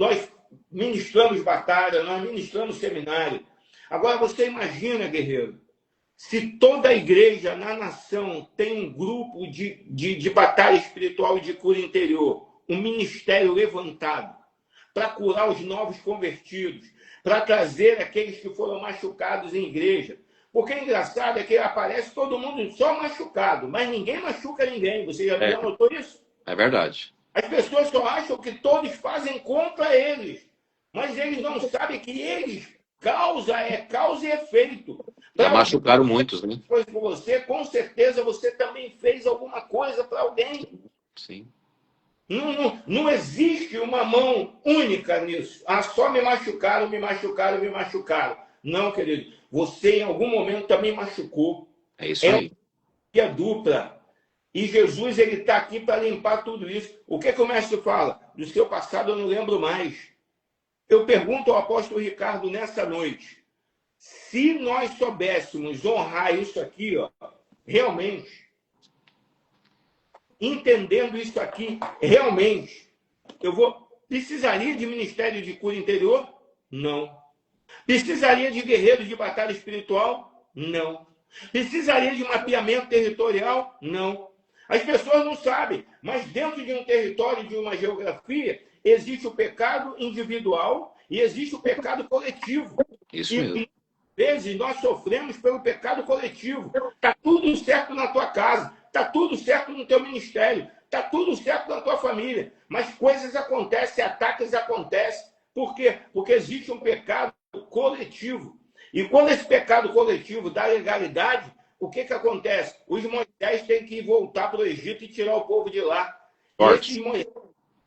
ministramos batalha, nós ministramos seminário. Agora você imagina, guerreiro, se toda a igreja na nação tem um grupo de batalha espiritual e de cura interior, um ministério levantado para curar os novos convertidos, para trazer aqueles que foram machucados em igreja. Porque o engraçado é que aparece todo mundo só machucado, mas ninguém machuca ninguém. Você já notou isso? É verdade. As pessoas só acham que todos fazem contra eles, mas eles não sabem que eles causa e efeito. Já machucaram muitos, né? Pois com você, com certeza você também fez alguma coisa para alguém. Sim. Não existe uma mão única nisso. Ah, só me machucaram, me machucaram, me machucaram. Não, querido. Você em algum momento também machucou. É isso aí. É dupla. E Jesus ele está aqui para limpar tudo isso. O que o mestre fala? Do seu passado eu não lembro mais. Eu pergunto ao apóstolo Ricardo nessa noite. Se nós soubéssemos honrar isso aqui, ó, realmente, entendendo isso aqui, realmente, precisaria de ministério de cura interior? Não. Precisaria de guerreiros de batalha espiritual? Não. Precisaria de mapeamento territorial? Não. As pessoas não sabem, mas dentro de um território, de uma geografia, existe o pecado individual e existe o pecado coletivo. Isso mesmo. E, às vezes, nós sofremos pelo pecado coletivo. Está tudo certo na tua casa, está tudo certo no teu ministério, está tudo certo na tua família, mas coisas acontecem, ataques acontecem. Por quê? Porque existe um pecado coletivo. E quando esse pecado coletivo dá legalidade, o que acontece? Os Moisés têm que voltar para o Egito e tirar o povo de lá. Forte. Esses Moisés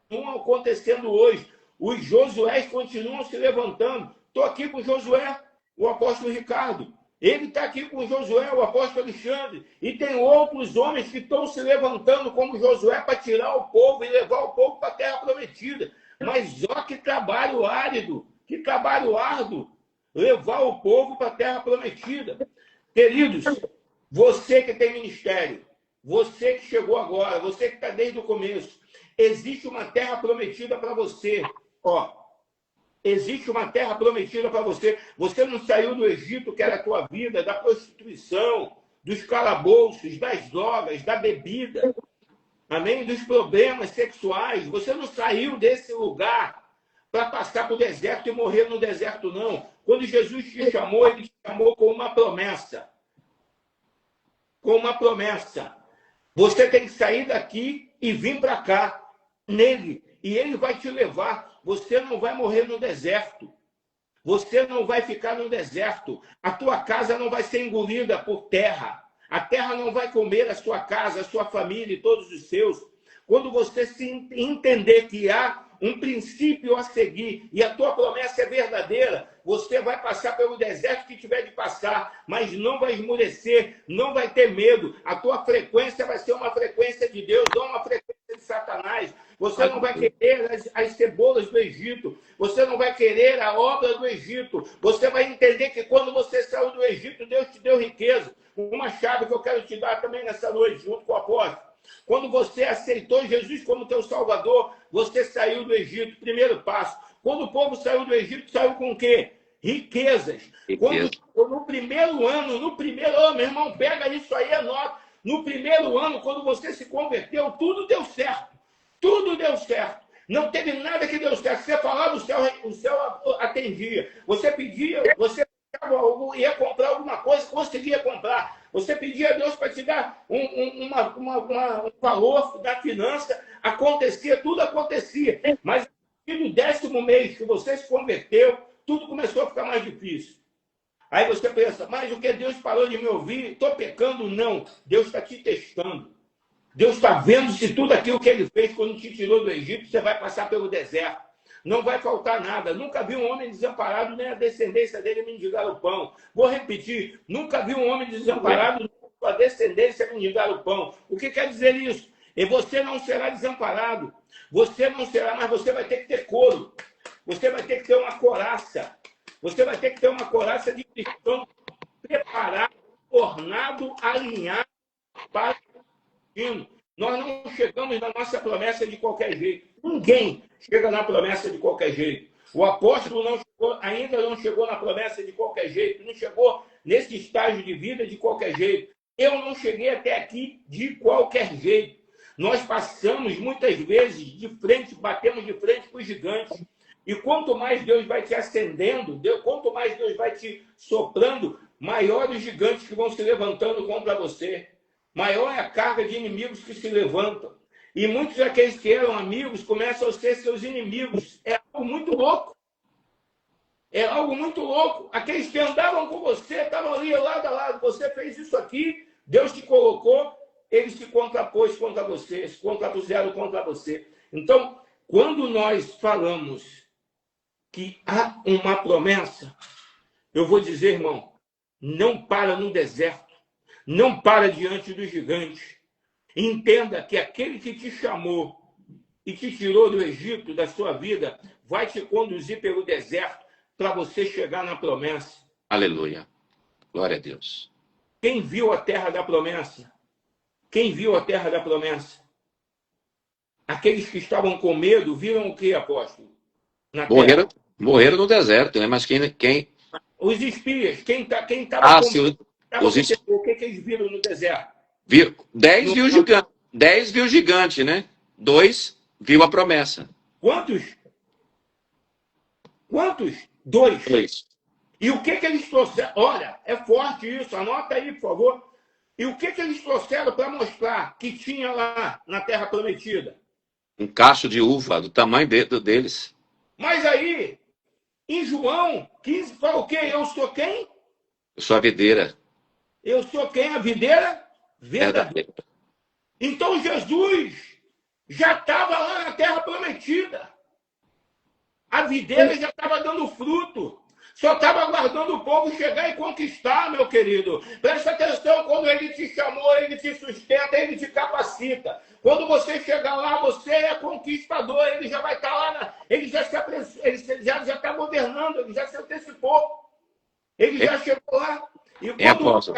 continuam acontecendo hoje. Os Josués continuam se levantando. Estou aqui com Josué, o apóstolo Ricardo. Ele está aqui com Josué, o apóstolo Alexandre. E tem outros homens que estão se levantando como Josué para tirar o povo e levar o povo para a terra prometida. Mas ó que trabalho árido, que trabalho árduo, levar o povo para a terra prometida. Queridos, você que tem ministério, você que chegou agora, você que está desde o começo, existe uma terra prometida para você. Ó, existe uma terra prometida para você. Você não saiu do Egito, que era a tua vida, da prostituição, dos calabouços, das drogas, da bebida, amém? Dos problemas sexuais. Você não saiu desse lugar para passar para o deserto e morrer no deserto, não. Quando Jesus te chamou, ele te chamou com uma promessa. Com uma promessa. Você tem que sair daqui e vir para cá, nele. E ele vai te levar. Você não vai morrer no deserto. Você não vai ficar no deserto. A tua casa não vai ser engolida por terra. A terra não vai comer a sua casa, a sua família e todos os seus. Quando você se entender que há um princípio a seguir e a tua promessa é verdadeira, você vai passar pelo deserto que tiver de passar, mas não vai esmurecer, não vai ter medo. A tua frequência vai ser uma frequência de Deus, não uma frequência de Satanás. Você não vai querer as cebolas do Egito, você não vai querer a obra do Egito. Você vai entender que quando você saiu do Egito, Deus te deu riqueza. Uma chave que eu quero te dar também nessa noite, junto com o apóstolo. Quando você aceitou Jesus como teu Salvador, você saiu do Egito. Primeiro passo. Quando o povo saiu do Egito, saiu com o quê? Riquezas. Quando, no primeiro ano, meu irmão, pega isso aí, anota. No primeiro ano, quando você se converteu, tudo deu certo. Tudo deu certo. Não teve nada que deu certo. Você falava, o céu atendia. Você pedia, você ia comprar alguma coisa, conseguia comprar. Você pedia a Deus para te dar um valor da finança, acontecia, tudo acontecia. Mas no 10º mês que você se converteu, tudo começou a ficar mais difícil. Aí você pensa, mas o que Deus parou de me ouvir? Estou pecando? Não. Deus está te testando. Deus está vendo se tudo aquilo que ele fez quando te tirou do Egito, você vai passar pelo deserto. Não vai faltar nada. Nunca vi um homem desamparado, nem a descendência dele mendigar o pão. Vou repetir. Nunca vi um homem desamparado, nem a descendência mendigar o pão. O que quer dizer isso? E você não será desamparado. Você não será, mas você vai ter que ter couro. Você vai ter que ter uma coraça. Você vai ter que ter uma coraça de cristão preparado, tornado, alinhado para o destino. Nós não chegamos na nossa promessa de qualquer jeito. Ninguém chega na promessa de qualquer jeito. O apóstolo ainda não chegou na promessa de qualquer jeito, não chegou nesse estágio de vida de qualquer jeito. Eu não cheguei até aqui de qualquer jeito. Nós passamos muitas vezes de frente, batemos de frente com os gigantes. E quanto mais Deus vai te acendendo, quanto mais Deus vai te soprando, maiores os gigantes que vão se levantando contra você. Maior é a carga de inimigos que se levantam. E muitos daqueles que eram amigos começam a ser seus inimigos. É algo muito louco. É algo muito louco. Aqueles que andavam com você, estavam ali lado a lado. Você fez isso aqui, Deus te colocou, eles se contrapôs contra você, se contrapuseram contra você. Então, quando nós falamos que há uma promessa, eu vou dizer, irmão, não para no deserto. Não para diante do gigante. Entenda que aquele que te chamou e te tirou do Egito, da sua vida, vai te conduzir pelo deserto para você chegar na promessa. Aleluia. Glória a Deus. Quem viu a terra da promessa? Quem viu a terra da promessa? Aqueles que estavam com medo viram o que, apóstolo? Na terra. Morreram no deserto, né? Mas quem... Os espias, quem estava com sim, temor, o que eles viram no deserto? 10 viu gigante. 10 viu gigante, né? 2 viu a promessa. Quantos? 2. 2. E o que eles trouxeram? Olha, é forte isso, anota aí, por favor. E o que eles trouxeram para mostrar que tinha lá na Terra Prometida? Um cacho de uva do tamanho deles. Mas aí, em João 15, fala o quê? Eu sou quem? Eu sou a videira. Eu sou quem? A videira verdadeira. Então Jesus já estava lá na Terra Prometida. A videira já estava dando fruto. Só estava aguardando o povo chegar e conquistar, meu querido. Presta atenção, quando ele te chamou, ele te sustenta, ele te capacita. Quando você chegar lá, você é conquistador, ele já vai estar lá, ele já está governando, ele já se antecipou. Ele já chegou lá. E quando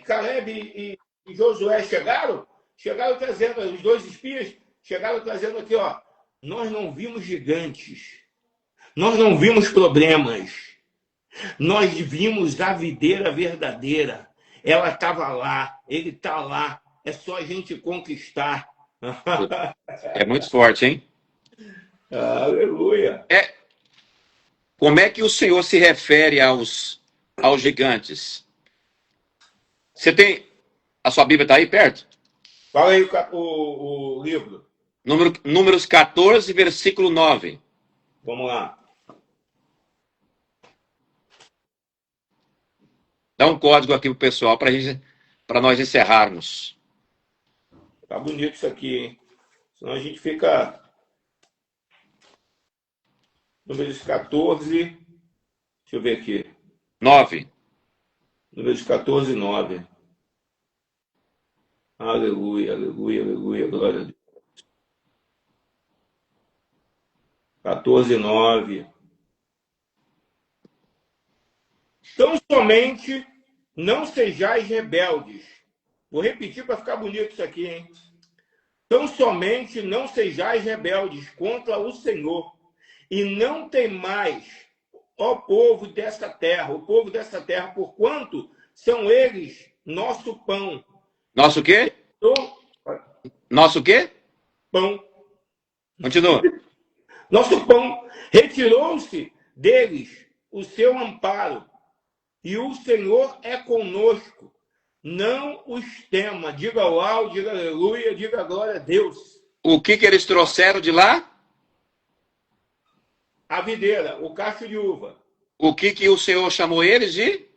Caleb e Josué chegaram trazendo, os 2 espias chegaram trazendo aqui, ó, nós não vimos gigantes, nós não vimos problemas, nós vimos a videira verdadeira. Ela estava lá, ele está lá, é só a gente conquistar. É muito forte, hein? Aleluia. Como é que o Senhor se refere aos gigantes? Você tem... A sua Bíblia está aí perto? Fala aí o livro. Números 14, versículo 9. Vamos lá. Dá um código aqui pro pessoal para nós encerrarmos. Tá bonito isso aqui, hein? Senão a gente fica... Números 14... Deixa eu ver aqui. 9. Números 14, 9. Aleluia, aleluia, aleluia, glória a Deus. 14, 9. Tão somente não sejais rebeldes. Vou repetir para ficar bonito isso aqui, hein? Tão somente não sejais rebeldes contra o Senhor, e não temais, ó povo dessa terra, o povo dessa terra, porquanto são eles nosso pão. Nosso quê? Nosso quê? Pão. Continua. Nosso pão. Retirou-se deles o seu amparo, e o Senhor é conosco. Não os tema. Diga uau, diga aleluia, diga glória a Deus. O que eles trouxeram de lá? A videira, o cacho de uva. O que o Senhor chamou eles de?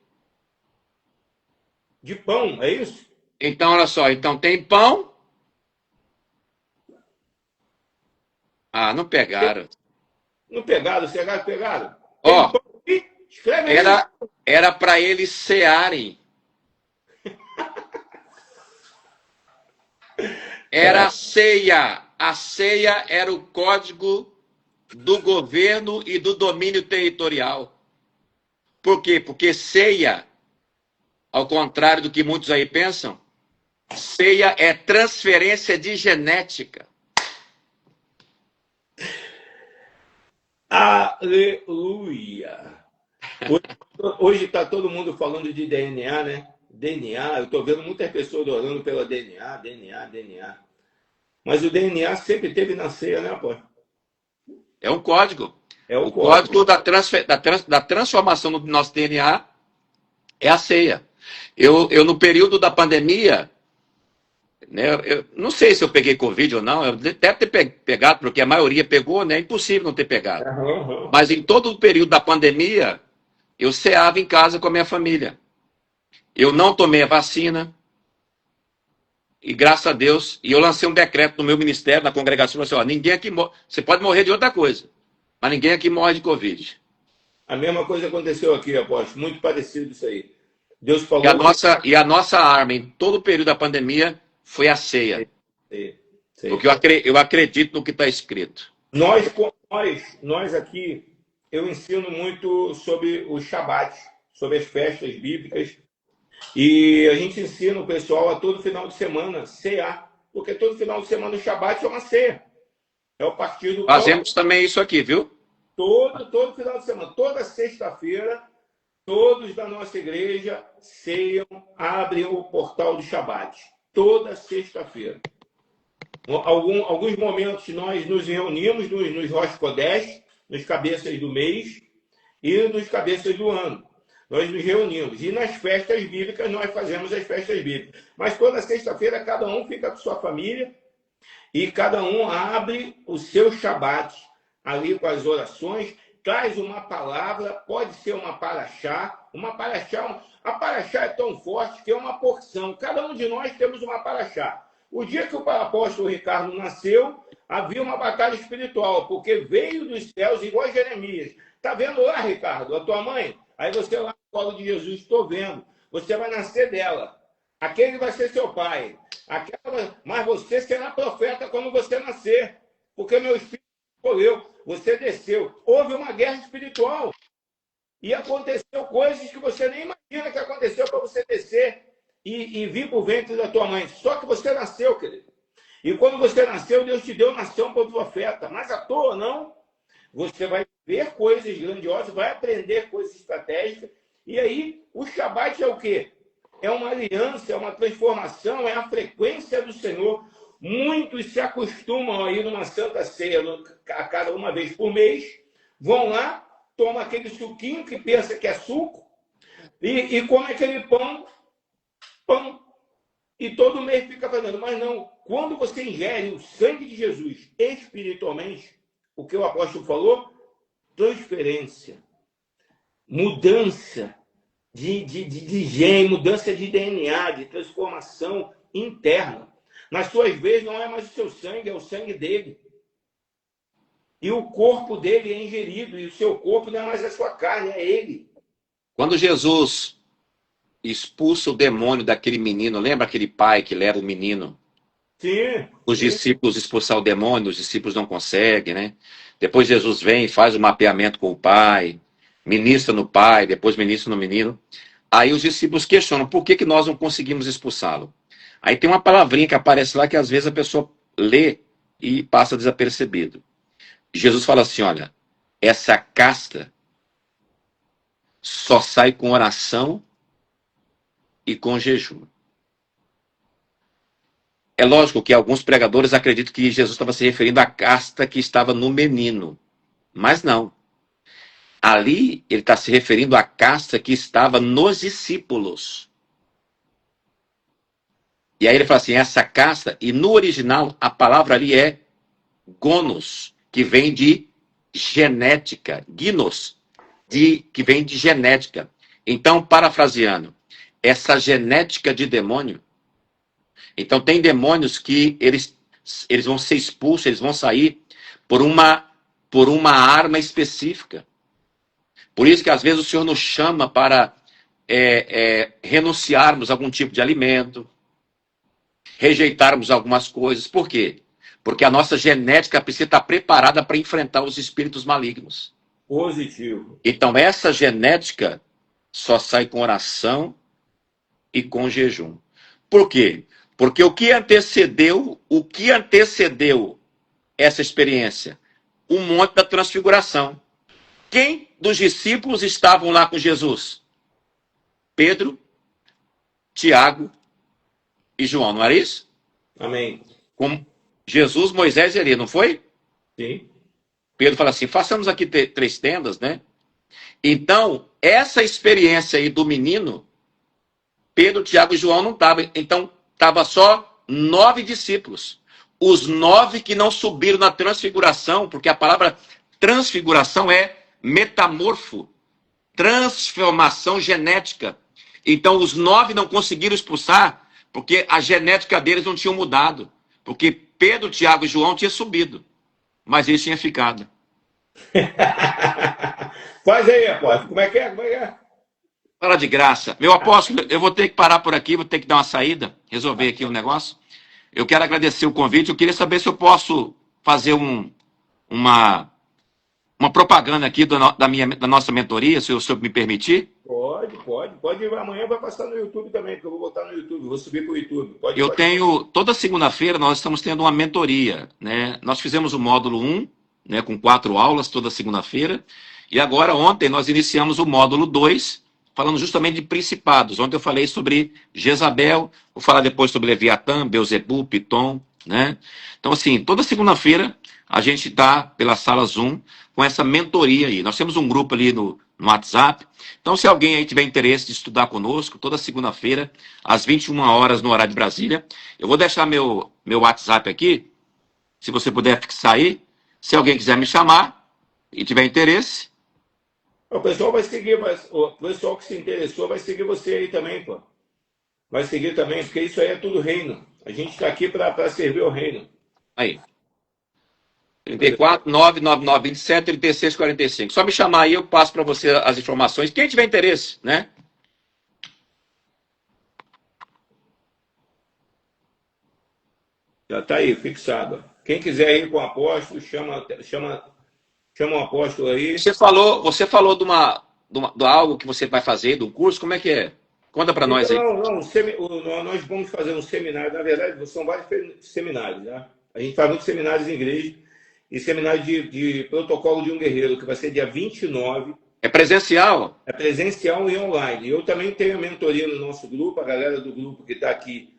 De pão, é isso? Então, olha só. Então, tem pão. Ah, não pegaram. Não pegaram, será que pegaram? Ó, escreve aí. Era para eles cearem. Era a ceia. A ceia era o código do governo e do domínio territorial. Por quê? Porque ceia, ao contrário do que muitos aí pensam, ceia é transferência de genética. Aleluia! Hoje está todo mundo falando de DNA, né? DNA, eu estou vendo muitas pessoas orando pela DNA, DNA, DNA. Mas o DNA sempre teve na ceia, né, apóstolo? É um código. É o O código. código da transformação do nosso DNA é a ceia. Eu no período da pandemia, né, eu não sei se eu peguei Covid ou não, eu deve ter pegado, porque a maioria pegou, né? É impossível não ter pegado. Uhum. Mas em todo o período da pandemia, eu ceava em casa com a minha família. Eu não tomei a vacina, e graças a Deus, e eu lancei um decreto no meu ministério, na congregação, assim, ó, ninguém aqui morre, você pode morrer de outra coisa, mas ninguém aqui morre de Covid. A mesma coisa aconteceu aqui, apóstolo, muito parecido isso aí. Deus E a falou nossa, e a nossa arma em todo o período da pandemia foi a ceia. que... Porque eu acredito no que está escrito. Nós aqui, eu ensino muito sobre o Shabat, sobre as festas bíblicas, e a gente ensina o pessoal a todo final de semana cear, porque todo final de semana o Shabat é uma ceia. É o partir do pão. Fazemos também isso aqui, viu? Todo final de semana, toda sexta-feira, todos da nossa igreja ceiam, abrem o portal do Shabat. Toda sexta-feira. Alguns momentos nós nos reunimos nos Rosh Kodesh, nos cabeças do mês e nos cabeças do ano. Nós nos reunimos. E nas festas bíblicas nós fazemos as festas bíblicas. Mas toda sexta-feira cada um fica com sua família e cada um abre o seu Shabat ali com as orações, traz uma palavra, pode ser uma paraxá. A paraxá é tão forte que é uma porção. Cada um de nós temos uma paraxá. O dia que o apóstolo Ricardo nasceu, havia uma batalha espiritual, porque veio dos céus igual a Jeremias. Tá vendo lá, Ricardo, a tua mãe? Aí você lá no colo de Jesus, estou vendo. Você vai nascer dela. Aquele vai ser seu pai. Mas você será profeta quando você nascer. Porque meu espírito escolheu. Você desceu. Houve uma guerra espiritual. E aconteceu coisas que você nem imagina que aconteceu para você descer e vir para o ventre da tua mãe. Só que você nasceu, querido. E quando você nasceu, Deus te deu nação para o profeta. Mas à toa não. Você vai ver coisas grandiosas, vai aprender coisas estratégicas. E aí, o Shabat é o quê? É uma aliança, é uma transformação, é a frequência do Senhor. Muitos se acostumam a ir numa santa ceia a cada uma vez por mês, vão lá, tomam aquele suquinho que pensa que é suco e come aquele pão, e todo mês fica fazendo. Mas não, quando você ingere o sangue de Jesus espiritualmente, o que o apóstolo falou, transferência, mudança de gene, mudança de DNA, de transformação interna. Nas suas vezes não é mais o seu sangue, é o sangue dele. E o corpo dele é ingerido, e o seu corpo não é mais a sua carne, é ele. Quando Jesus expulsa o demônio daquele menino, lembra aquele pai que leva o menino? Sim. Os discípulos expulsar o demônio, os discípulos não conseguem, né? Depois Jesus vem, faz o mapeamento com o pai, ministra no pai, depois ministra no menino. Aí os discípulos questionam, por que nós não conseguimos expulsá-lo? Aí tem uma palavrinha que aparece lá que às vezes a pessoa lê e passa desapercebido. Jesus fala assim, olha, essa casta só sai com oração e com jejum. É lógico que alguns pregadores acreditam que Jesus estava se referindo à casta que estava no menino. Mas não. Ali ele está se referindo à casta que estava nos discípulos. E aí ele fala assim, essa casta, e no original a palavra ali é gonos, que vem de genética, ginos, que vem de genética. Então, parafraseando, essa genética de demônio, então tem demônios que eles vão ser expulsos, eles vão sair por uma arma específica. Por isso que às vezes o Senhor nos chama para renunciarmos a algum tipo de alimento, rejeitarmos algumas coisas. Por quê? Porque a nossa genética precisa estar preparada para enfrentar os espíritos malignos. Positivo. Então, essa genética só sai com oração e com jejum. Por quê? Porque o que antecedeu essa experiência? O monte da transfiguração. Quem dos discípulos estavam lá com Jesus? Pedro, Tiago e João, não era isso? Amém. Como Jesus, Moisés e Elias, não foi? Sim. Pedro fala assim, façamos aqui 3 tendas, né? Então, essa experiência aí do menino, Pedro, Tiago e João não estavam. Então, estava só 9 discípulos. Os 9 que não subiram na transfiguração, porque a palavra transfiguração é metamorfo, transformação genética. Então, os 9 não conseguiram expulsar, porque a genética deles não tinha mudado. Porque Pedro, Tiago e João tinham subido, mas eles tinham ficado. Faz aí, apóstolo. Como é que é? Como é que é? Fala de graça. Meu apóstolo, eu vou ter que parar por aqui, vou ter que dar uma saída, resolver aqui um negócio. Eu quero agradecer o convite. Eu queria saber se eu posso fazer uma propaganda aqui da nossa mentoria, se o senhor me permitir. Pode. Amanhã vai passar no YouTube também, porque eu vou botar no YouTube, vou subir para o YouTube. Eu tenho, toda segunda-feira nós estamos tendo uma mentoria, né? Nós fizemos o módulo 1, né, com 4 aulas toda segunda-feira, e agora ontem nós iniciamos o módulo 2, falando justamente de principados. Ontem eu falei sobre Jezabel, vou falar depois sobre Leviatã, Beuzebu, Pitom, né? Então, assim, toda segunda-feira a gente está pela sala Zoom com essa mentoria aí. Nós temos um grupo ali no WhatsApp. Então, se alguém aí tiver interesse de estudar conosco, toda segunda-feira, às 21 horas no horário de Brasília, eu vou deixar meu WhatsApp aqui, se você puder fixar aí. Se alguém quiser me chamar e tiver interesse. O pessoal vai seguir, o pessoal que se interessou vai seguir você aí também, pô. Vai seguir também, porque isso aí é tudo reino. A gente está aqui para servir o reino. Aí. 34 999 27 36 45. Só me chamar aí, eu passo para você as informações. Quem tiver interesse, né? Já está aí, fixado. Quem quiser ir com o apóstolo, chama o apóstolo aí. Você falou de algo que você vai fazer, do curso, como é que é? Conta para nós aí. Nós vamos fazer um seminário, na verdade, são vários seminários, né? A gente faz muitos seminários em igreja, e seminário de protocolo de um guerreiro, que vai ser dia 29. É presencial? É presencial e online. Eu também tenho a mentoria no nosso grupo, a galera do grupo que está aqui,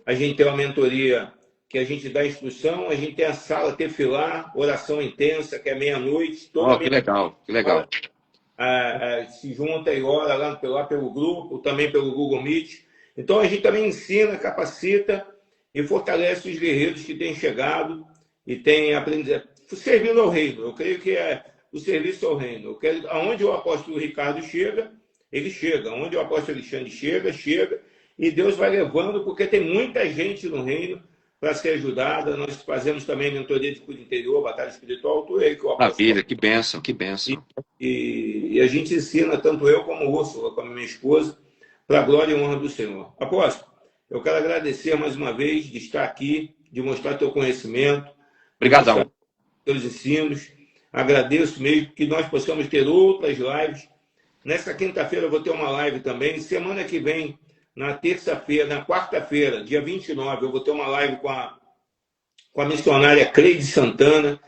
a gente tem uma mentoria que a gente dá instrução, a gente tem a sala Tefilá, oração intensa, que é meia-noite. Que legal, que legal. Se junta e ora lá pelo grupo, também pelo Google Meet. Então a gente também ensina, capacita e fortalece os guerreiros que têm chegado e têm aprendido, servindo ao reino. Eu creio que é o serviço ao reino. Eu quero, aonde o apóstolo Ricardo chega, ele chega. Onde o apóstolo Alexandre chega. E Deus vai levando, porque tem muita gente no reino para ser ajudada. Nós fazemos também mentoria de cura interior, batalha espiritual, tudo aí que o apóstolo... Maravilha, que bênção, que bênção. E a gente ensina, tanto eu como Úrsula, como minha esposa, para a glória e honra do Senhor. Apóstolo, eu quero agradecer mais uma vez de estar aqui, de mostrar teu conhecimento. Obrigadão. Teus ensinos. Agradeço mesmo que nós possamos ter outras lives. Nessa quinta-feira eu vou ter uma live também. Semana que vem, na terça-feira, na quarta-feira, dia 29, eu vou ter uma live com a missionária Cleide Santana,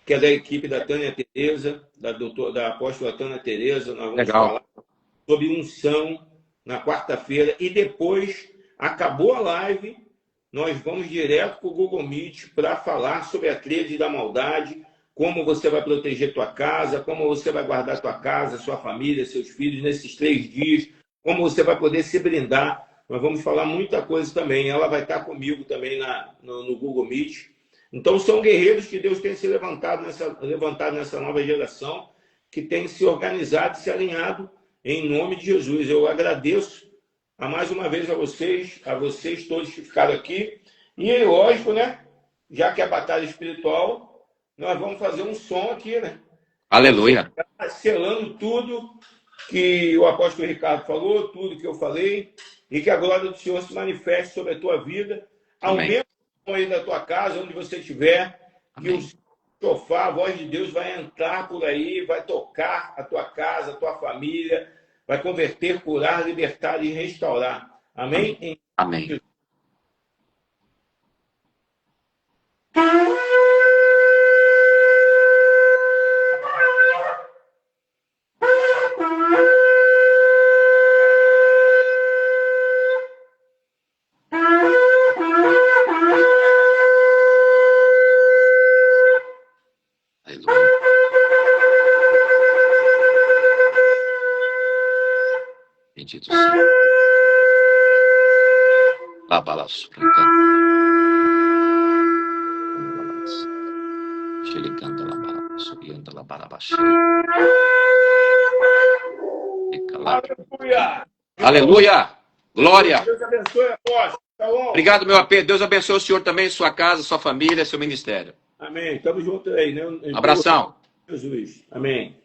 que é da equipe da Tânia Tereza, da apóstola Tânia Tereza. Nós vamos falar sobre unção na quarta-feira. E depois, acabou a live, nós vamos direto para o Google Meet para falar sobre a tríade da maldade, como você vai proteger tua casa, como você vai guardar tua casa, sua família, seus filhos nesses 3 dias, como você vai poder se brindar. Nós vamos falar muita coisa também. Ela vai estar comigo também no Google Meet. Então, são guerreiros que Deus tem se levantado nessa nova geração, que tem se organizado, se alinhado em nome de Jesus. Eu agradeço mais uma vez a vocês todos que ficaram aqui. E, lógico, né? Já que é a batalha espiritual, nós vamos fazer um som aqui, né? Aleluia. Selando tudo que o apóstolo Ricardo falou, tudo que eu falei, e que a glória do Senhor se manifeste sobre a tua vida, ao mesmo aí da tua casa, onde você estiver, que Amém. o sofá, a voz de Deus vai entrar por aí, vai tocar a tua casa, a tua família, vai converter, curar, libertar e restaurar. Amém? Amém. Aleluia. Bendito seja. Labalaço, brincando. Xelicando labalaço, brianda labalabaxi. Aleluia! Aleluia! Glória! Deus abençoe, apóstolo. Tá bom? Obrigado, meu AP. Deus abençoe o senhor também, sua casa, sua família, seu ministério. Amém. Tamo junto aí, né? Abração. Jesus. Amém.